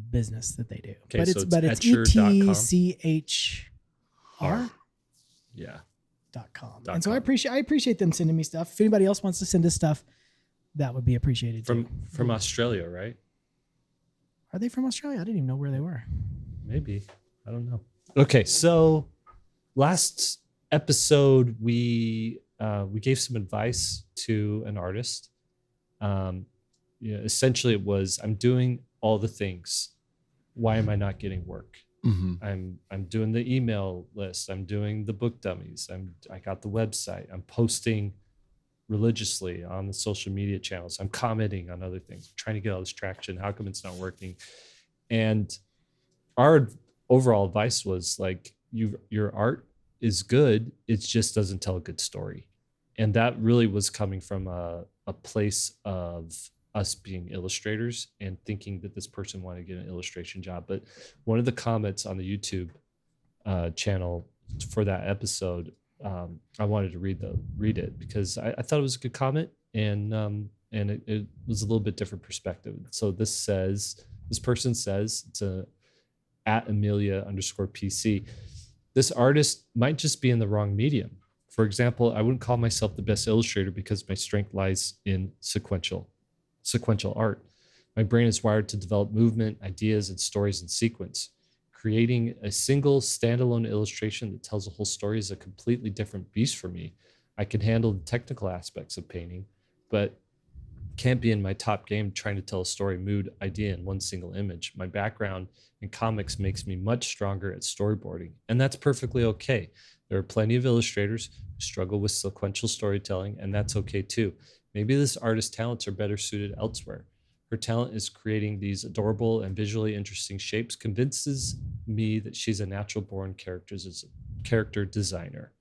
business that they do. Okay, but so it's ETCHR. Yeah. .com. And so I appreciate them sending me stuff. If anybody else wants to send us stuff, that would be appreciated from Australia, right? Are they from Australia? I didn't even know where they were. Maybe. I don't know. Okay, so last episode we gave some advice to an artist. Essentially it was, I'm doing all the things. Why am I not getting work? I'm doing the email list. I'm doing the book dummies. I got the website. I'm posting religiously on the social media channels. I'm commenting on other things. I'm trying to get all this traction. How come it's not working? And our overall advice was like, your art is good. It just doesn't tell a good story. And that really was coming from a place of us being illustrators and thinking that this person wanted to get an illustration job. But one of the comments on the YouTube channel for that episode, I wanted to read it because I thought it was a good comment, and it was a little bit different perspective. So this person says, it's at Amelia_PC. This artist might just be in the wrong medium. For example, I wouldn't call myself the best illustrator because my strength lies in sequential art. My brain is wired to develop movement, ideas, and stories in sequence. Creating a single standalone illustration that tells a whole story is a completely different beast for me. I can handle the technical aspects of painting, but can't be in my top game trying to tell a story, mood, idea in one single image. My background in comics makes me much stronger at storyboarding, and that's perfectly okay. There are plenty of illustrators who struggle with sequential storytelling, and that's okay too. Maybe this artist's talents are better suited elsewhere. Her talent is creating these adorable and visually interesting shapes, convinces me that she's a natural born character designer.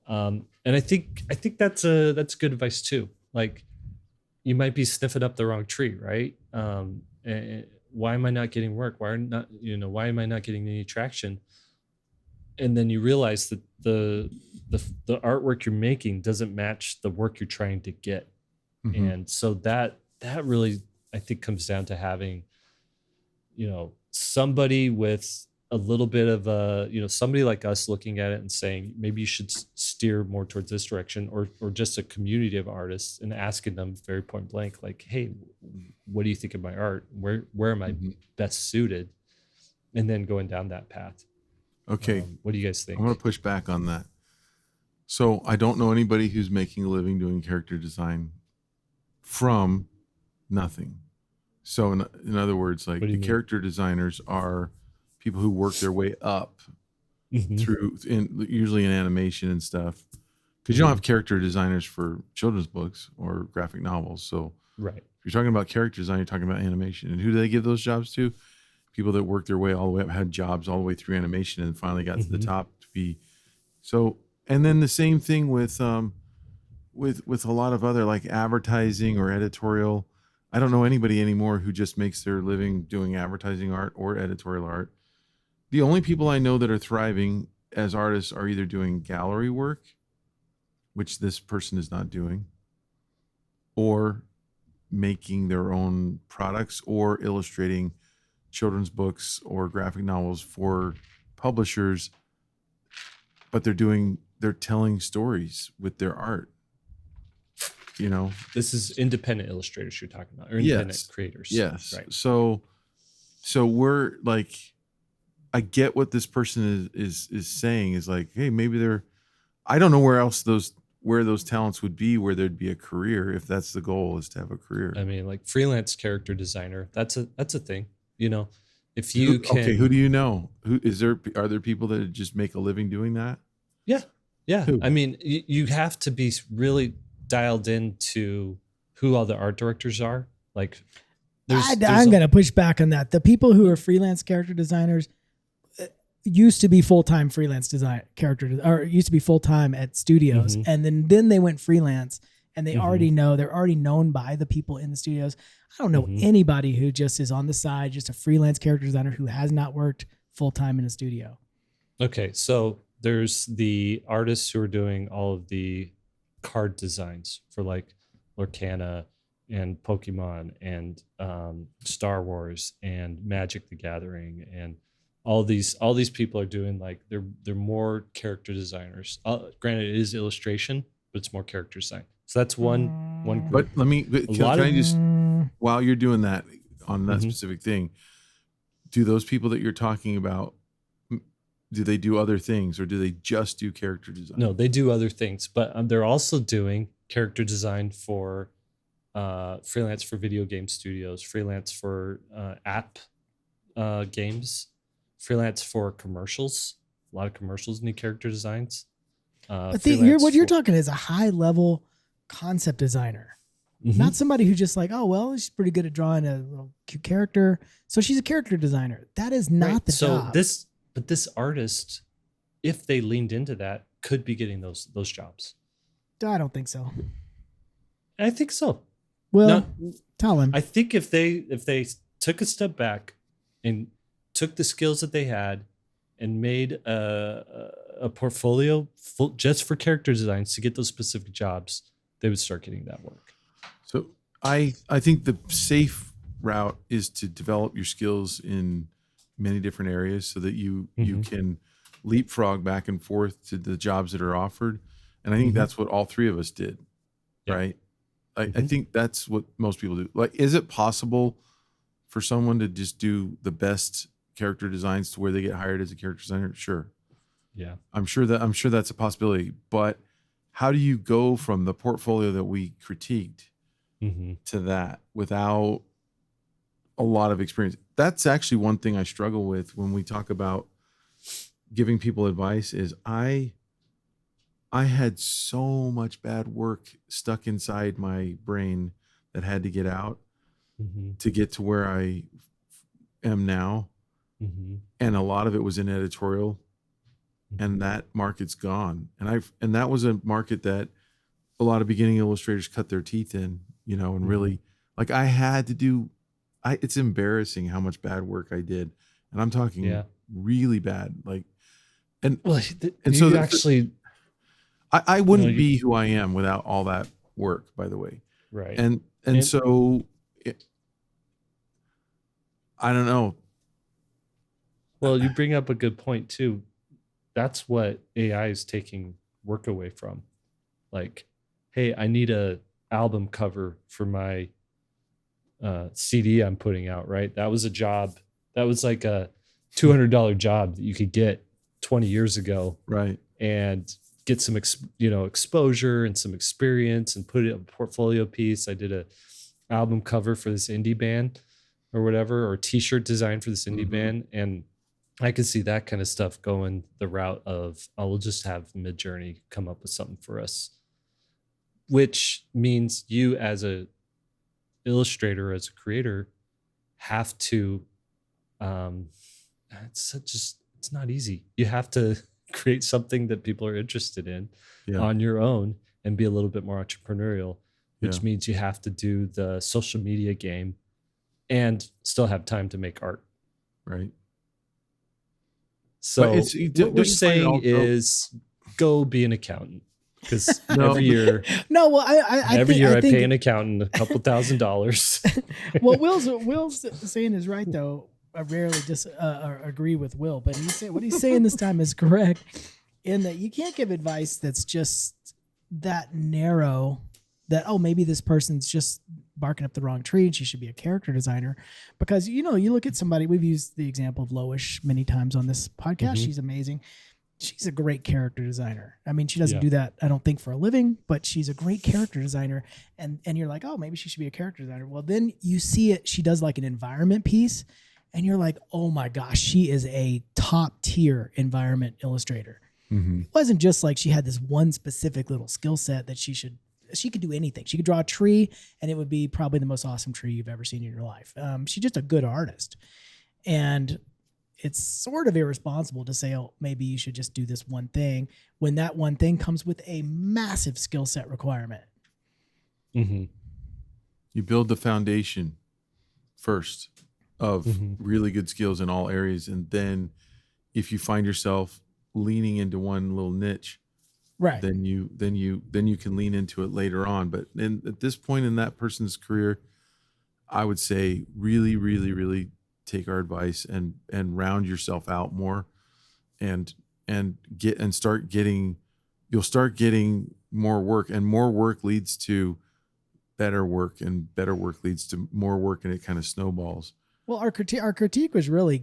And I think that's good advice too. Like, you might be sniffing up the wrong tree, right? And why am I not getting work? Why am I not getting any traction? And then you realize that the artwork you're making doesn't match the work you're trying to get. And so that really, I think, comes down to having, somebody with a little bit of somebody like us looking at it and saying, maybe you should steer more towards this direction, or just a community of artists and asking them very point blank, like, hey, what do you think of my art? Where am I best suited? And then going down that path. Okay. What do you guys think? I'm going to push back on that. So I don't know anybody who's making a living doing character design from nothing. So in other words, like, the character designers are people who work their way up through usually in animation and stuff, because you don't have character designers for children's books or graphic novels. So right, if you're talking about character design, you're talking about animation. And who do they give those jobs to? People that work their way all the way up, had jobs all the way through animation, and finally got to the top to be so. And then the same thing with a lot of other, like, advertising or editorial. I don't know anybody anymore who just makes their living doing advertising art or editorial art. The only people I know that are thriving as artists are either doing gallery work, which this person is not doing, or making their own products, or illustrating children's books or graphic novels for publishers, but they're telling stories with their art. This is independent illustrators you're talking about, or independent creators. Yes. Right. So So we're like, I get what this person is saying is like, hey, maybe I don't know where those talents would be, where there'd be a career if that's the goal, is to have a career. I mean, like freelance character designer, that's a thing. If you Okay, who do you know? Are there people that just make a living doing that? Yeah. Who? I mean, you have to be really dialed into who all the art directors are. Like, I'm going to push back on that. The people who are freelance character designers used to be full-time freelance or used to be full-time at studios. Mhm. And then they went freelance, and they're already known by the people in the studios. I don't know anybody who just is on the side, just a freelance character designer who has not worked full-time in a studio. Okay, so there's the artists who are doing all of the card designs for like Lorcana and Pokemon and Star Wars and Magic the Gathering, and all these people are doing like they're more character designers. Granted, it is illustration, but it's more character design. So that's one group. But can I just, while you're doing that on that specific thing, do those people that you're talking about, do they do other things, or do they just do character design? No, they do other things, but they're also doing character design for freelance for video game studios, freelance for app games, freelance for commercials. A lot of commercials need character designs. But what you're talking is a high level concept designer, not somebody who just like, oh, well, she's pretty good at drawing a little cute character, so she's a character designer. That is not the job. But this artist, if they leaned into that, could be getting those jobs. I don't think so. I think so. Well, tell him. I think if they took a step back and took the skills that they had and made a portfolio just for character designs to get those specific jobs, they would start getting that work. So I think the safe route is to develop your skills in many different areas so that you can leapfrog back and forth to the jobs that are offered. And I think that's what all three of us did, right? I think that's what most people do. Like, is it possible for someone to just do the best character designs to where they get hired as a character designer? Sure. Yeah. I'm sure that's a possibility. But how do you go from the portfolio that we critiqued to that without a lot of experience? That's actually one thing I struggle with when we talk about giving people advice. Is I had so much bad work stuck inside my brain that had to get out to get to where I am now. And a lot of it was in editorial, and that market's gone. And that was a market that a lot of beginning illustrators cut their teeth in, and really, like, I had to do, it's embarrassing how much bad work I did. And I'm talking really bad. Like, I wouldn't be who I am without all that work, by the way. Right. And so I don't know. Well, you bring up a good point too. That's what AI is taking work away from. Like, hey, I need a album cover for my CD I'm putting out, right? That was a job. That was like a $200 job that you could get 20 years ago. Right. And get some, exposure and some experience and put it in a portfolio piece. I did a album cover for this indie band or whatever, or t-shirt design for this indie band. And I could see that kind of stuff going the route of, we'll just have Midjourney come up with something for us, which means you as a illustrator, as a creator, have to, it's not easy. You have to create something that people are interested in on your own and be a little bit more entrepreneurial, which means you have to do the social media game and still have time to make art. Right. So what we're saying is go be an accountant, because every year I pay an accountant a couple $1,000s. What Will's saying is right, though. I rarely agree with Will, but what he's saying this time is correct, in that you can't give advice that's just that narrow, that, oh, maybe this person's just barking up the wrong tree and she should be a character designer. Because, you look at somebody, we've used the example of Loish many times on this podcast. Mhm. She's amazing. She's a great character designer. I mean, she doesn't Yeah. do that, I don't think, for a living, but she's a great character designer. And you're like, oh, maybe she should be a character designer. Well, then you see it. She does like an environment piece and you're like, oh my gosh, she is a top tier environment illustrator. Mm-hmm. It wasn't just like she had this one specific little skill set that she could do anything. She could draw a tree and it would be probably the most awesome tree you've ever seen in your life. She's just a good artist. And it's sort of irresponsible to say, oh, maybe you should just do this one thing when that one thing comes with a massive skill set requirement. Mm-hmm. You build the foundation first of Mhm. really good skills in all areas. And then if you find yourself leaning into one little niche, Right. then you can lean into it later on. But then at this point in that person's career, I would say really, really, really take our advice and round yourself out more and start getting more work, and more work leads to better work, and better work leads to more work, and it kind of snowballs. Well, our critique was really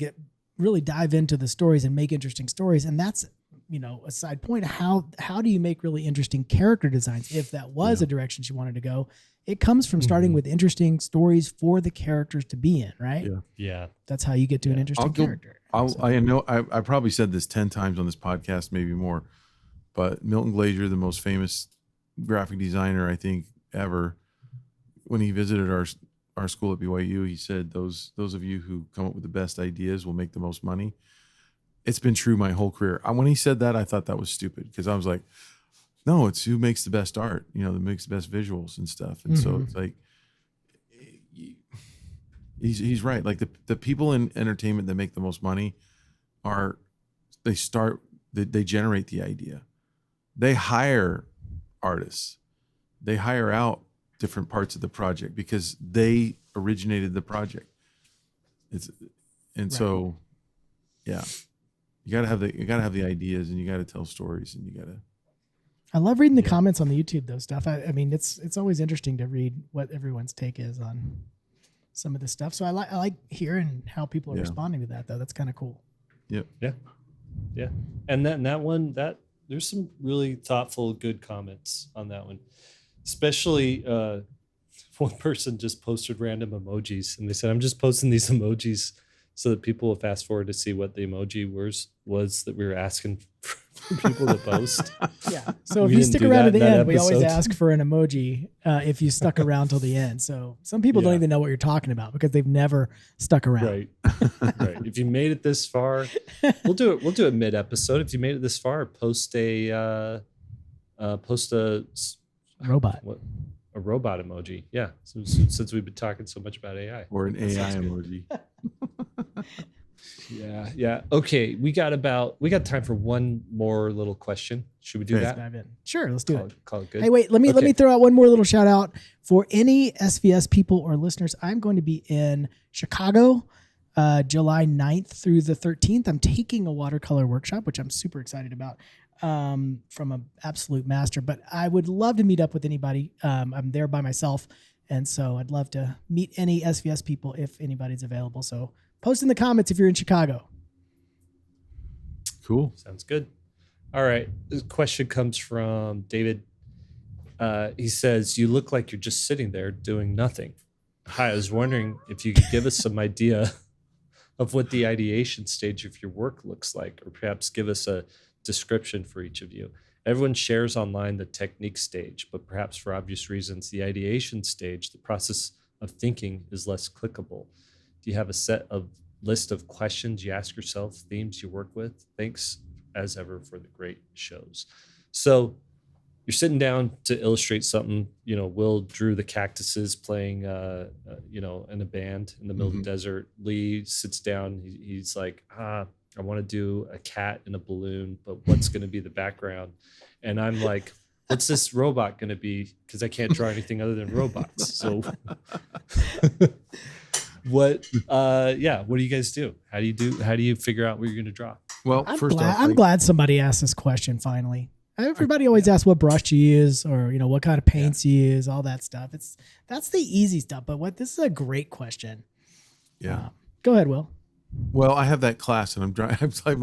dive into the stories and make interesting stories. And that's, a side point. How do you make really interesting character designs? If that was a direction she wanted to go, it comes from starting with interesting stories for the characters to be in, right? Yeah. Yeah. That's how you get to an interesting character. I know I probably said this 10 times on this podcast, maybe more, but Milton Glaser, the most famous graphic designer I think ever, when he visited our school at BYU, he said, those of you who come up with the best ideas will make the most money. It's been true my whole career. When he said that, I thought that was stupid, because I was like, no, it's who makes the best art, that makes the best visuals and stuff. And so it's like, he's right. Like the people in entertainment that make the most money they generate the idea. They hire artists. They hire out different parts of the project because they originated the project. So, yeah, you gotta have the ideas, and you gotta tell stories, and you gotta. I love reading the comments on the YouTube though stuff. I mean, it's always interesting to read what everyone's take is on some of this stuff. So I like hearing how people are responding to that though. That's kind of cool. Yep. Yeah. And that one, there's some really thoughtful, good comments on that one. Especially one person just posted random emojis, and they said, I'm just posting these emojis so that people will fast forward to see what the emoji was that we were asking for people to post. Yeah. So if you stick around to the end, we always ask for an emoji if you stuck around till the end. So some people don't even know what you're talking about because they've never stuck around. Right. Right. If you made it this far, we'll do it mid episode. If you made it this far, post a robot. A robot emoji. Yeah. Since we've been talking so much about AI. Or an AI emoji. Yeah. Okay. We got time for one more little question. Should we do that? Sure. Let's do it. Call it good. Hey, wait, let me throw out one more little shout out for any SVS people or listeners. I'm going to be in Chicago, July 9th through the 13th. I'm taking a watercolor workshop, which I'm super excited about, from an absolute master, but I would love to meet up with anybody. I'm there by myself. And so I'd love to meet any SVS people if anybody's available. So post in the comments if you're in Chicago. Cool. Sounds good. All right. This question comes from David. He says, you look like you're just sitting there doing nothing. Hi, I was wondering if you could give us some idea of what the ideation stage of your work looks like, or perhaps give us a description for each of you. Everyone shares online the technique stage, but perhaps for obvious reasons, the ideation stage, the process of thinking, is less clickable. Do you have a list of questions you ask yourself, themes you work with? Thanks as ever for the great shows. So you're sitting down to illustrate something. Will drew the cactuses playing, in a band in the middle of the desert. Lee sits down. He's like, I want to do a cat in a balloon, but what's going to be the background? And I'm like, what's this robot going to be? Because I can't draw anything other than robots. So what do you guys do? How do you figure out what you're going to draw? Well, I'm glad somebody asked this question finally. Everybody always asks what brush you use, or what kind of paints you use, all that stuff. That's the easy stuff. But this is a great question. Yeah. Go ahead, Will. Well, I have that class, and I'm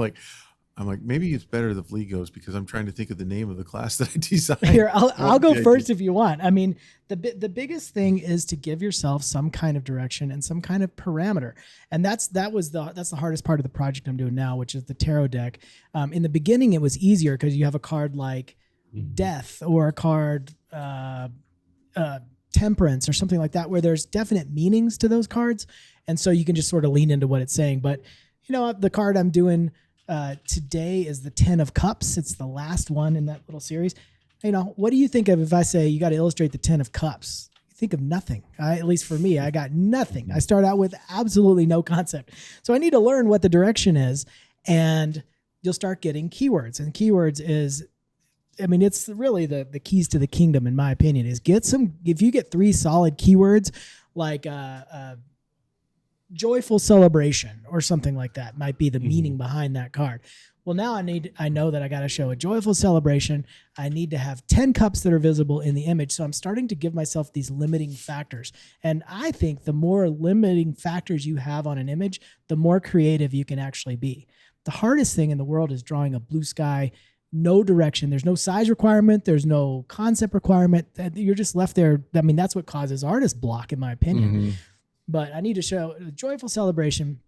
like, maybe it's better if Lee goes, because I'm trying to think of the name of the class that I designed. Here, I'll go first if you want. I mean, the biggest thing is to give yourself some kind of direction and some kind of parameter, and that's the hardest part of the project I'm doing now, which is the tarot deck. In the beginning, it was easier because you have a card like Death or a card Temperance or something like that, where there's definite meanings to those cards, and so you can just sort of lean into what it's saying. But the card I'm doing today is the 10 of Cups. It's the last one in that little series. What do you think of if I say you got to illustrate the 10 of Cups? You think of nothing. At least for me, I got nothing. I start out with absolutely no concept. So I need to learn what the direction is, and you'll start getting keywords. And keywords is, it's really the keys to the kingdom, in my opinion, is if you get 3 solid keywords, like joyful celebration or something like that might be the meaning behind that card. Well, now I know that I got to show a joyful celebration. I need to have 10 cups that are visible in the image. So I'm starting to give myself these limiting factors. And I think the more limiting factors you have on an image, the more creative you can actually be. The hardest thing in the world is drawing a blue sky, no direction. There's no size requirement. There's no concept requirement. You're just left there. That's what causes artist block, in my opinion. But I need to show a joyful celebration,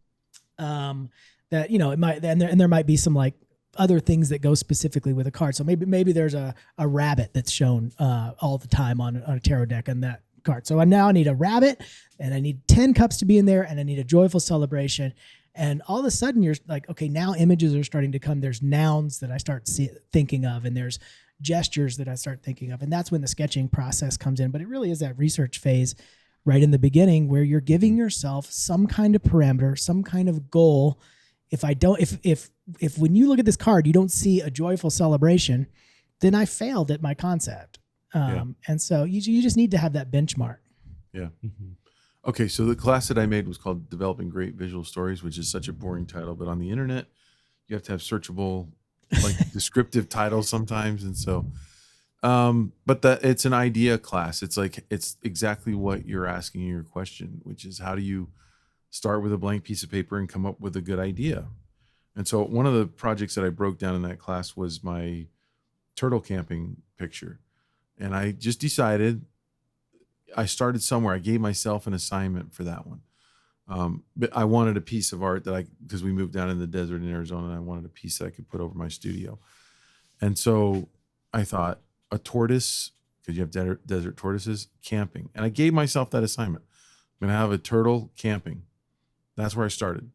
that it might, and there might be some like other things that go specifically with a card. So maybe there's a rabbit that's shown all the time on a tarot deck on that card. So now I need a rabbit, and I need 10 cups to be in there, and I need a joyful celebration. And all of a sudden you're like, okay, now images are starting to come. There's nouns that I start thinking of, and there's gestures that I start thinking of, and that's when the sketching process comes in. But it really is that research phase right in the beginning where you're giving yourself some kind of parameter, some kind of goal. If when you look at this card, you don't see a joyful celebration, then I failed at my concept. And so you just need to have that benchmark. Yeah. Okay. So the class that I made was called Developing Great Visual Stories, which is such a boring title, but on the internet, you have to have searchable, like descriptive titles sometimes. And so, but it's an idea class. It's exactly what you're asking in your question, which is, how do you start with a blank piece of paper and come up with a good idea? And so one of the projects that I broke down in that class was my turtle camping picture. And I just decided, I started somewhere. I gave myself an assignment for that one. But I wanted a piece of art because we moved down in the desert in Arizona, and I wanted a piece that I could put over my studio. And so I thought, a tortoise, because you have desert tortoises, camping. And I gave myself that assignment. I'm going to have a turtle camping. That's where I started.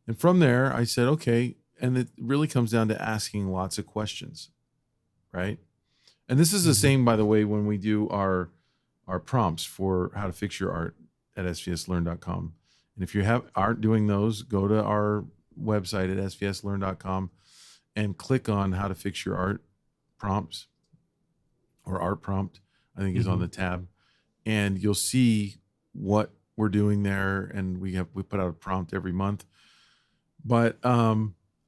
And from there, I said, okay. And it really comes down to asking lots of questions, right? And this is the same, by the way, when we do our prompts for how to fix your art at SVSLearn.com. And if you aren't doing those, go to our website at SVSLearn.com and click on how to fix your art prompts, or art prompt, I think is on the tab. And you'll see what we're doing there. And we put out a prompt every month. But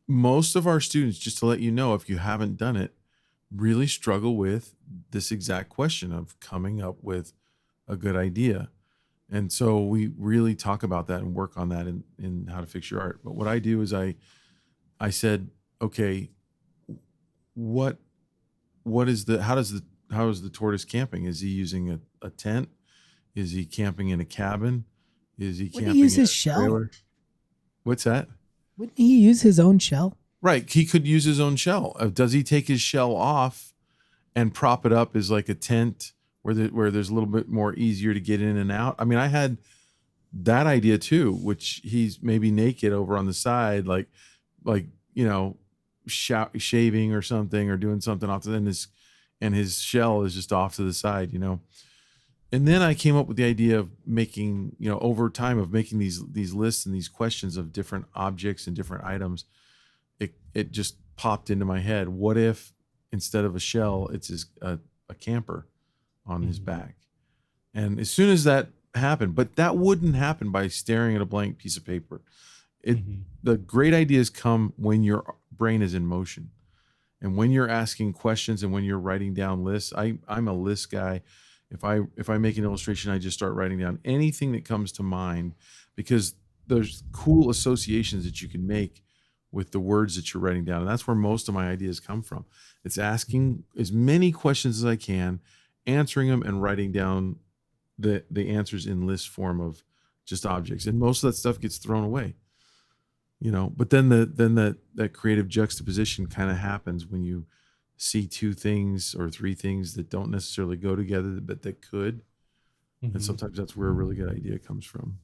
most of our students, just to let you know, if you haven't done it, really struggle with this exact question of coming up with a good idea. And so we really talk about that and work on that in how to fix your art. But what I do is I said, okay, how is the tortoise camping? Is he using a tent? Is he camping in a cabin? Is he camping? Wouldn't he use in his a shell? trailer? What's that? Wouldn't he use his own shell? Right. He could use his own shell. Does he take his shell off and prop it up as like a tent where there's a little bit more easier to get in and out? I mean, I had that idea too, which he's maybe naked over on the side, like shaving or something, or doing something off the end, and his shell is just off to the side, And then I came up with the idea of making, over time, of making these lists and these questions of different objects and different items. It just popped into my head. What if instead of a shell, it's a camper on his back? And as soon as that happened, but that wouldn't happen by staring at a blank piece of paper. The great ideas come when your brain is in motion. And when you're asking questions and when you're writing down lists, I'm a list guy. If I make an illustration, I just start writing down anything that comes to mind, because there's cool associations that you can make with the words that you're writing down. And that's where most of my ideas come from. It's asking as many questions as I can, answering them, and writing down the answers in list form of just objects. And most of that stuff gets thrown away, but then that creative juxtaposition kind of happens when you see two things or three things that don't necessarily go together, but that could. Mm-hmm. And sometimes that's where a really good idea comes from.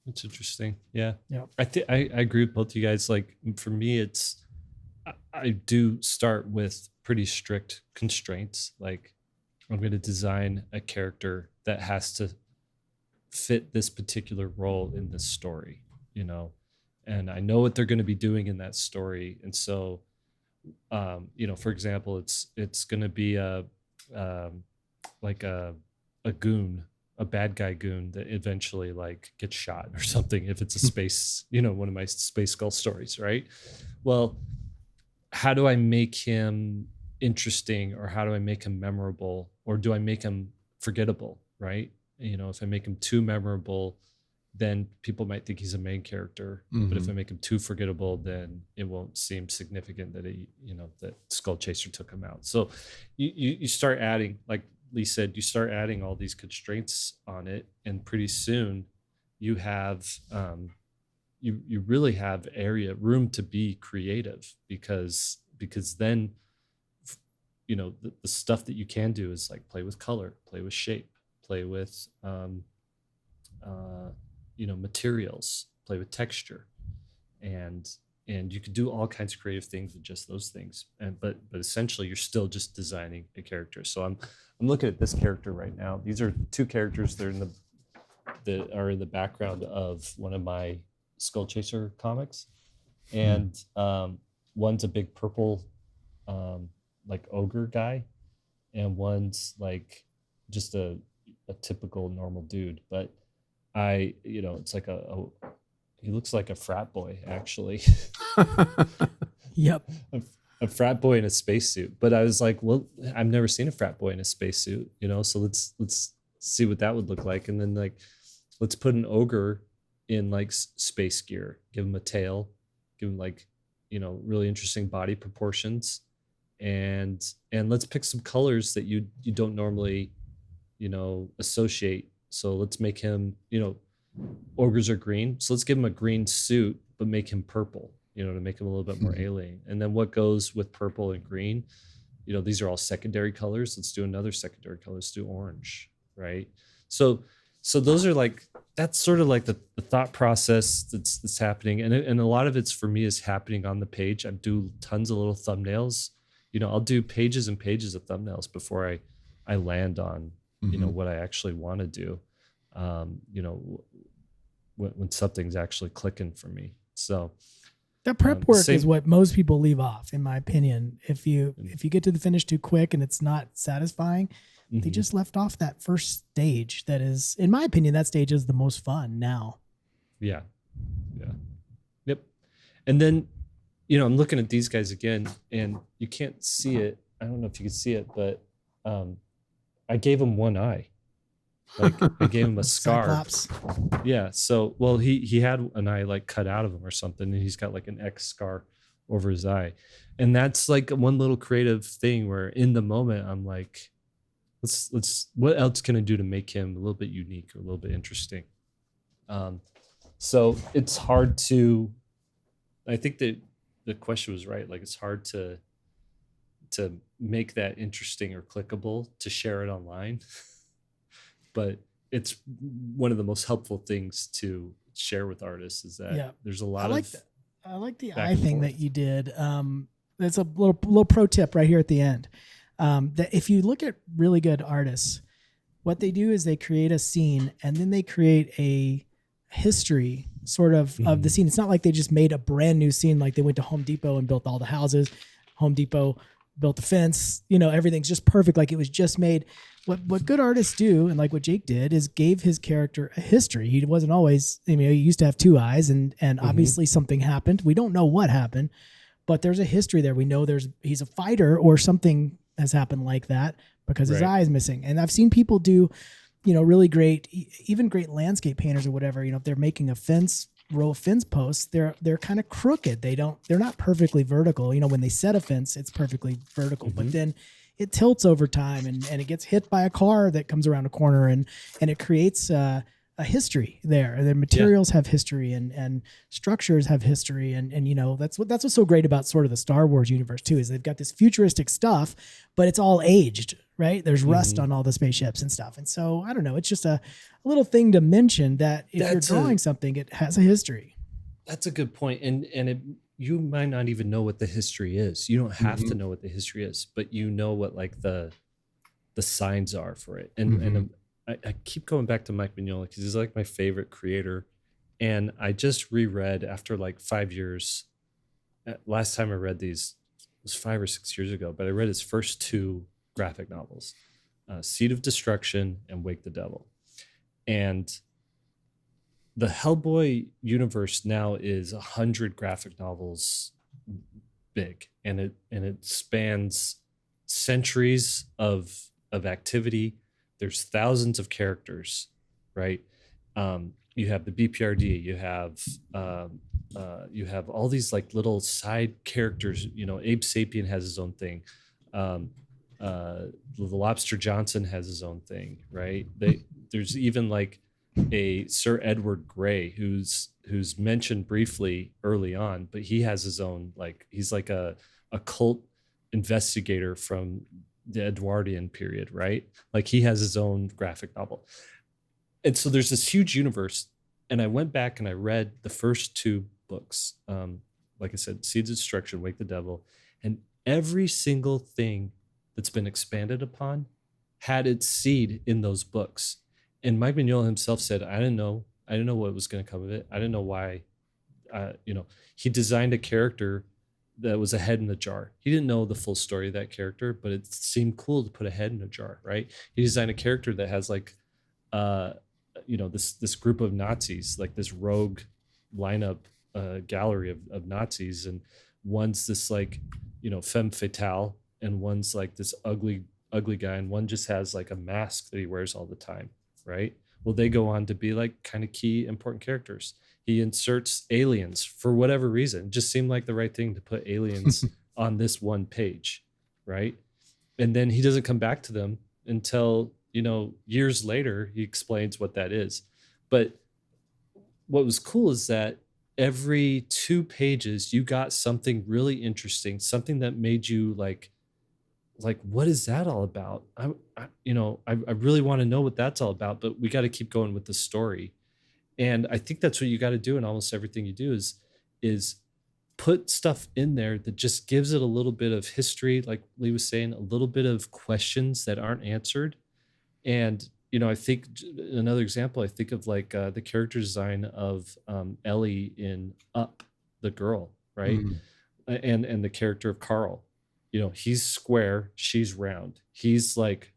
That's interesting. Yeah. Yeah. I agree with both of you guys. Like, for me, I do start with pretty strict constraints. Like, I'm going to design a character that has to fit this particular role in this story, and I know what they're going to be doing in that story. And so, for example, it's going to be a goon, a bad guy goon that eventually gets shot or something, if it's a space, one of my Space Skull stories, right? Well, how do I make him interesting, or how do I make him memorable, or do I make him forgettable, right? If I make him too memorable, then people might think he's a main character. Mm-hmm. But if I make him too forgettable, then it won't seem significant that that Skull Chaser took him out. So you start adding, like Lee said, you start adding all these constraints on it, and pretty soon you have you really have room to be creative, because then the stuff that you can do is play with color, play with shape, play with materials, play with texture, and you could do all kinds of creative things with just those things. But essentially you're still just designing a character. So I'm looking at this character right now. These are two characters that are in the background of one of my Skull Chaser comics, and one's a big purple ogre guy, and one's just a typical normal dude. But it's he looks like a frat boy, actually. Yep. A frat boy in a spacesuit. But I was like, well, I've never seen a frat boy in a spacesuit, so let's see what that would look like. And then let's put an ogre in space gear, give him a tail, give him really interesting body proportions, and let's pick some colors that you don't normally associate. So let's make him, ogres are green, so let's give him a green suit, but make him purple, to make him a little bit more alien. And then what goes with purple and green, these are all secondary colors. Let's do another secondary color. Let's do orange, right? So those are that's sort of the thought process that's happening. And a lot of it's, for me, is happening on the page. I do tons of little thumbnails. I'll do pages and pages of thumbnails before I land on, what I actually want to do, when something's actually clicking for me. So that prep work is what most people leave off, in my opinion. If you get to the finish too quick and it's not satisfying, they just left off that first stage. That is, in my opinion, that stage is the most fun now. Yeah. Yep. And then, I'm looking at these guys again, and you can't see it. I don't know if you can see it, but I gave him one eye. I gave him a scar. Cyclops. Yeah. So, well, he had an eye cut out of him or something, and he's got an X scar over his eye. And that's one little creative thing where in the moment I'm let's what else can I do to make him a little bit unique or a little bit interesting? So it's hard to, I think that the question was right. It's hard to make that interesting or clickable to share it online. But it's one of the most helpful things to share with artists, is that there's a lot of. I like the eye thing that you did. That's a little pro tip right here at the end. That if you look at really good artists, what they do is they create a scene and then they create a history sort of the scene. It's not like they just made a brand new scene, like they went to Home Depot and built all the houses. Home Depot built the fence, everything's just perfect. Like it was just made. What good artists do, and what Jake did, is gave his character a history. He wasn't always, he used to have two eyes, and obviously something happened. We don't know what happened, but there's a history there. We know he's a fighter or something has happened like that because his eye is missing. And I've seen people do, really great, even great landscape painters or whatever, if they're making a row of fence posts, they're kind of crooked. They're not perfectly vertical. When they set a fence, it's perfectly vertical, but then it tilts over time and it gets hit by a car that comes around a corner and it creates a history there. The materials have history and structures have history. And that's what's so great about sort of the Star Wars universe too, is they've got this futuristic stuff, but it's all aged, right? There's rust on all the spaceships and stuff. And so I don't know, it's just a little thing to mention that if you're drawing something, it has a history. That's a good point. And you might not even know what the history is. You don't have to know what the history is, but you know what like the signs are for it. And I keep going back to Mike Mignola because he's like my favorite creator. And I just reread after like 5 years. Last time I read these was 5 or 6 years ago, but I read his first 2 graphic novels, Seed of Destruction and Wake the Devil. And the Hellboy universe now is 100 graphic novels big, and it spans centuries of activity. There's thousands of characters, right? You have the BPRD, you have all these like little side characters. Abe Sapien has his own thing. The Lobster Johnson has his own thing, right? There's even like a Sir Edward Grey who's mentioned briefly early on, but he has his own, like he's like a cult investigator from the Edwardian period, right? Like he has his own graphic novel. And so there's this huge universe. And I went back and I read the first 2 books. Like I said, Seeds of Destruction, Wake the Devil, and every single thing that's been expanded upon had its seed in those books. And Mike Mignola himself said, I didn't know what was going to come of it. I didn't know why. He designed a character that was a head in a jar. He didn't know the full story of that character, but it seemed cool to put a head in a jar, right? He designed a character that has like, this group of Nazis, like this rogue lineup gallery of Nazis, and one's this like, femme fatale, and one's like this ugly guy, and one just has like a mask that he wears all the time, right? Well, they go on to be like kind of key important characters. He inserts aliens for whatever reason. It just seemed like the right thing to put aliens on this one page, right? And then he doesn't come back to them until, years later, he explains what that is. But what was cool is that every 2 pages, you got something really interesting, something that made you like, what is that all about? I really want to know what that's all about, but we got to keep going with the story. And I think that's what you got to do in almost everything you do is put stuff in there that just gives it a little bit of history, like Lee was saying, a little bit of questions that aren't answered. And, I think another example, I think of like the character design of Ellie in Up, the girl, right? And the character of Carl. He's square, she's round. He's like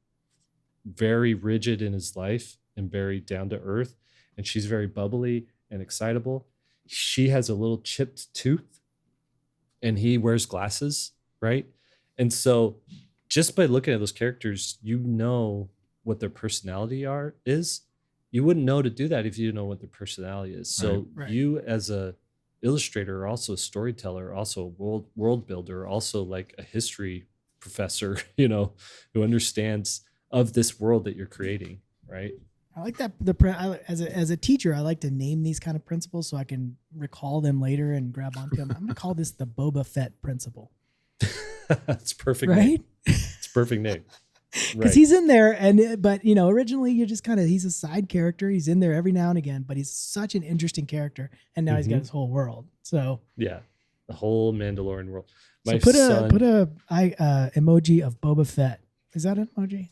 very rigid in his life and very down to earth. And she's very bubbly and excitable. She has a little chipped tooth and he wears glasses, right? And so just by looking at those characters, what their personality is. You wouldn't know to do that if you didn't know what their personality is. So you as a illustrator are also a storyteller, also a world builder, also like a history professor, who understands of this world that you're creating, right? I like that. As a teacher, I like to name these kind of principles so I can recall them later and grab onto them. I'm going to call this the Boba Fett principle. That's perfect. Right? Name. It's a perfect name. Because he's in there, but originally you're just he's a side character. He's in there every now and again, but he's such an interesting character, and now he's got his whole world. So yeah, the whole Mandalorian world. So put a emoji of Boba Fett. Is that an emoji?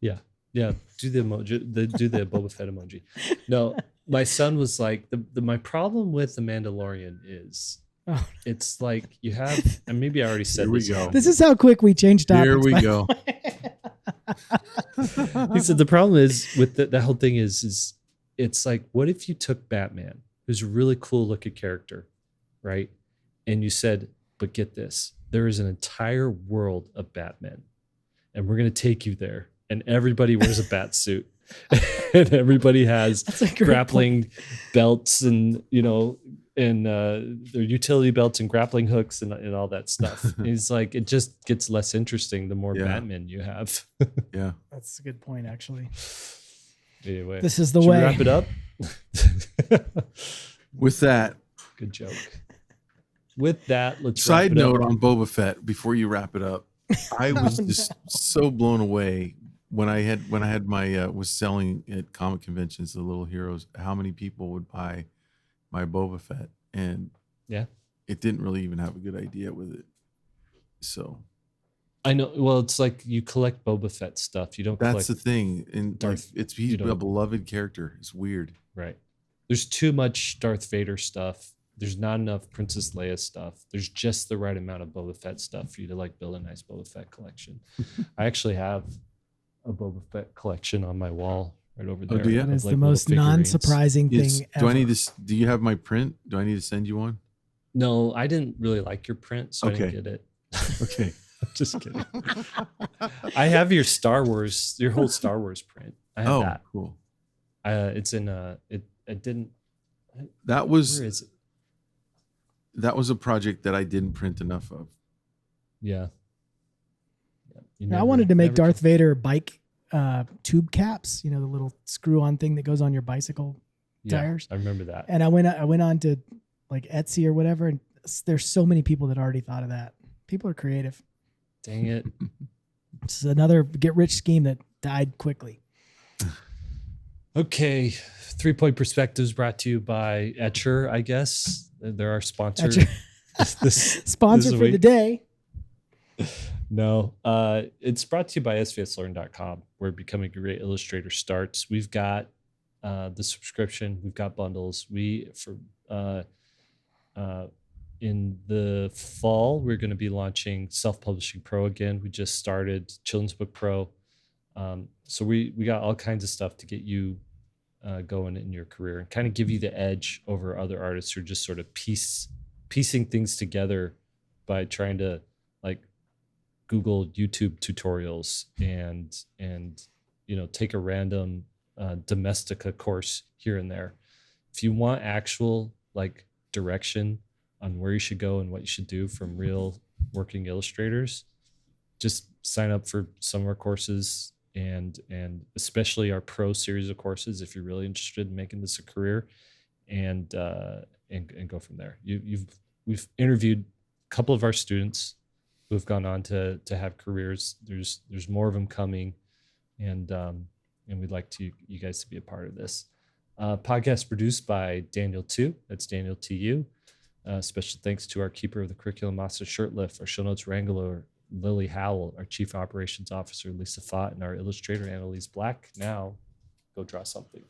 Yeah. Do the emoji. Do the Boba Fett emoji. No, my son was like, my problem with the Mandalorian is. Oh. It's like you have, and maybe I already said this. This is how quick we change topics. Here we go. He said the problem is with that whole thing is it's like, what if you took Batman, who's a really cool looking character, right? And you said, but get this, there is an entire world of Batman, and we're going to take you there. And everybody wears a bat suit, and everybody has grappling belts and, and their utility belts and grappling hooks and all that stuff. He's like, it just gets less interesting the more Batman you have. Yeah. That's a good point, actually. Anyway, this is the should way. we wrap it up? With that, good joke. With that, let's side wrap it note up. on Boba Fett before you wrap it up. I was just so blown away when I had my was selling at comic conventions, the Little Heroes, how many people would buy my Boba Fett, and it didn't really even have a good idea with it. So I know. Well, it's like you collect Boba Fett stuff. You don't. That's the thing, and he's a beloved character. It's weird, right? There's too much Darth Vader stuff. There's not enough Princess Leia stuff. There's just the right amount of Boba Fett stuff for you to like build a nice Boba Fett collection. I actually have a Boba Fett collection on my wall right over there. Do you? That is the most non-surprising thing ever. Do I need to? Do you have my print? Do I need to send you one? No, I didn't really like your print, so I didn't get it. Okay. Just kidding. I have your whole Star Wars print. I have that. Cool. It's in it didn't. That was. Where is it? That was a project that I didn't print enough of. Yeah. I wanted to make Darth Vader bike tube caps. The little screw-on thing that goes on your bicycle tires. I remember that. And I went on to like Etsy or whatever, and there's so many people that already thought of that. People are creative. Dang it. It's another get-rich scheme that died quickly. Okay. 3-Point Perspectives brought to you by Etcher, I guess. They're our sponsor. Sponsor for the day. No. It's brought to you by SVSLearn.com, where becoming a great illustrator starts. We've got the subscription. We've got bundles. In the fall, we're going to be launching Self-Publishing Pro again. We just started Children's Book Pro. So we got all kinds of stuff to get you going in your career and kind of give you the edge over other artists who are just sort of piecing things together by trying to like Google YouTube tutorials and take a random Domestika course here and there. If you want actual like direction on where you should go and what you should do from real working illustrators, just sign up for some of our courses and especially our pro series of courses if you're really interested in making this a career, and go from there. We've interviewed a couple of our students who have gone on to have careers. There's more of them coming, and we'd like you guys to be a part of this. Podcast produced by Daniel 2. That's Daniel TU. Special thanks to our keeper of the curriculum, Master Shirtlift, our show notes wrangler, Lily Howell, our chief operations officer, Lisa Fott, and our illustrator, Annalise Black. Now, go draw something.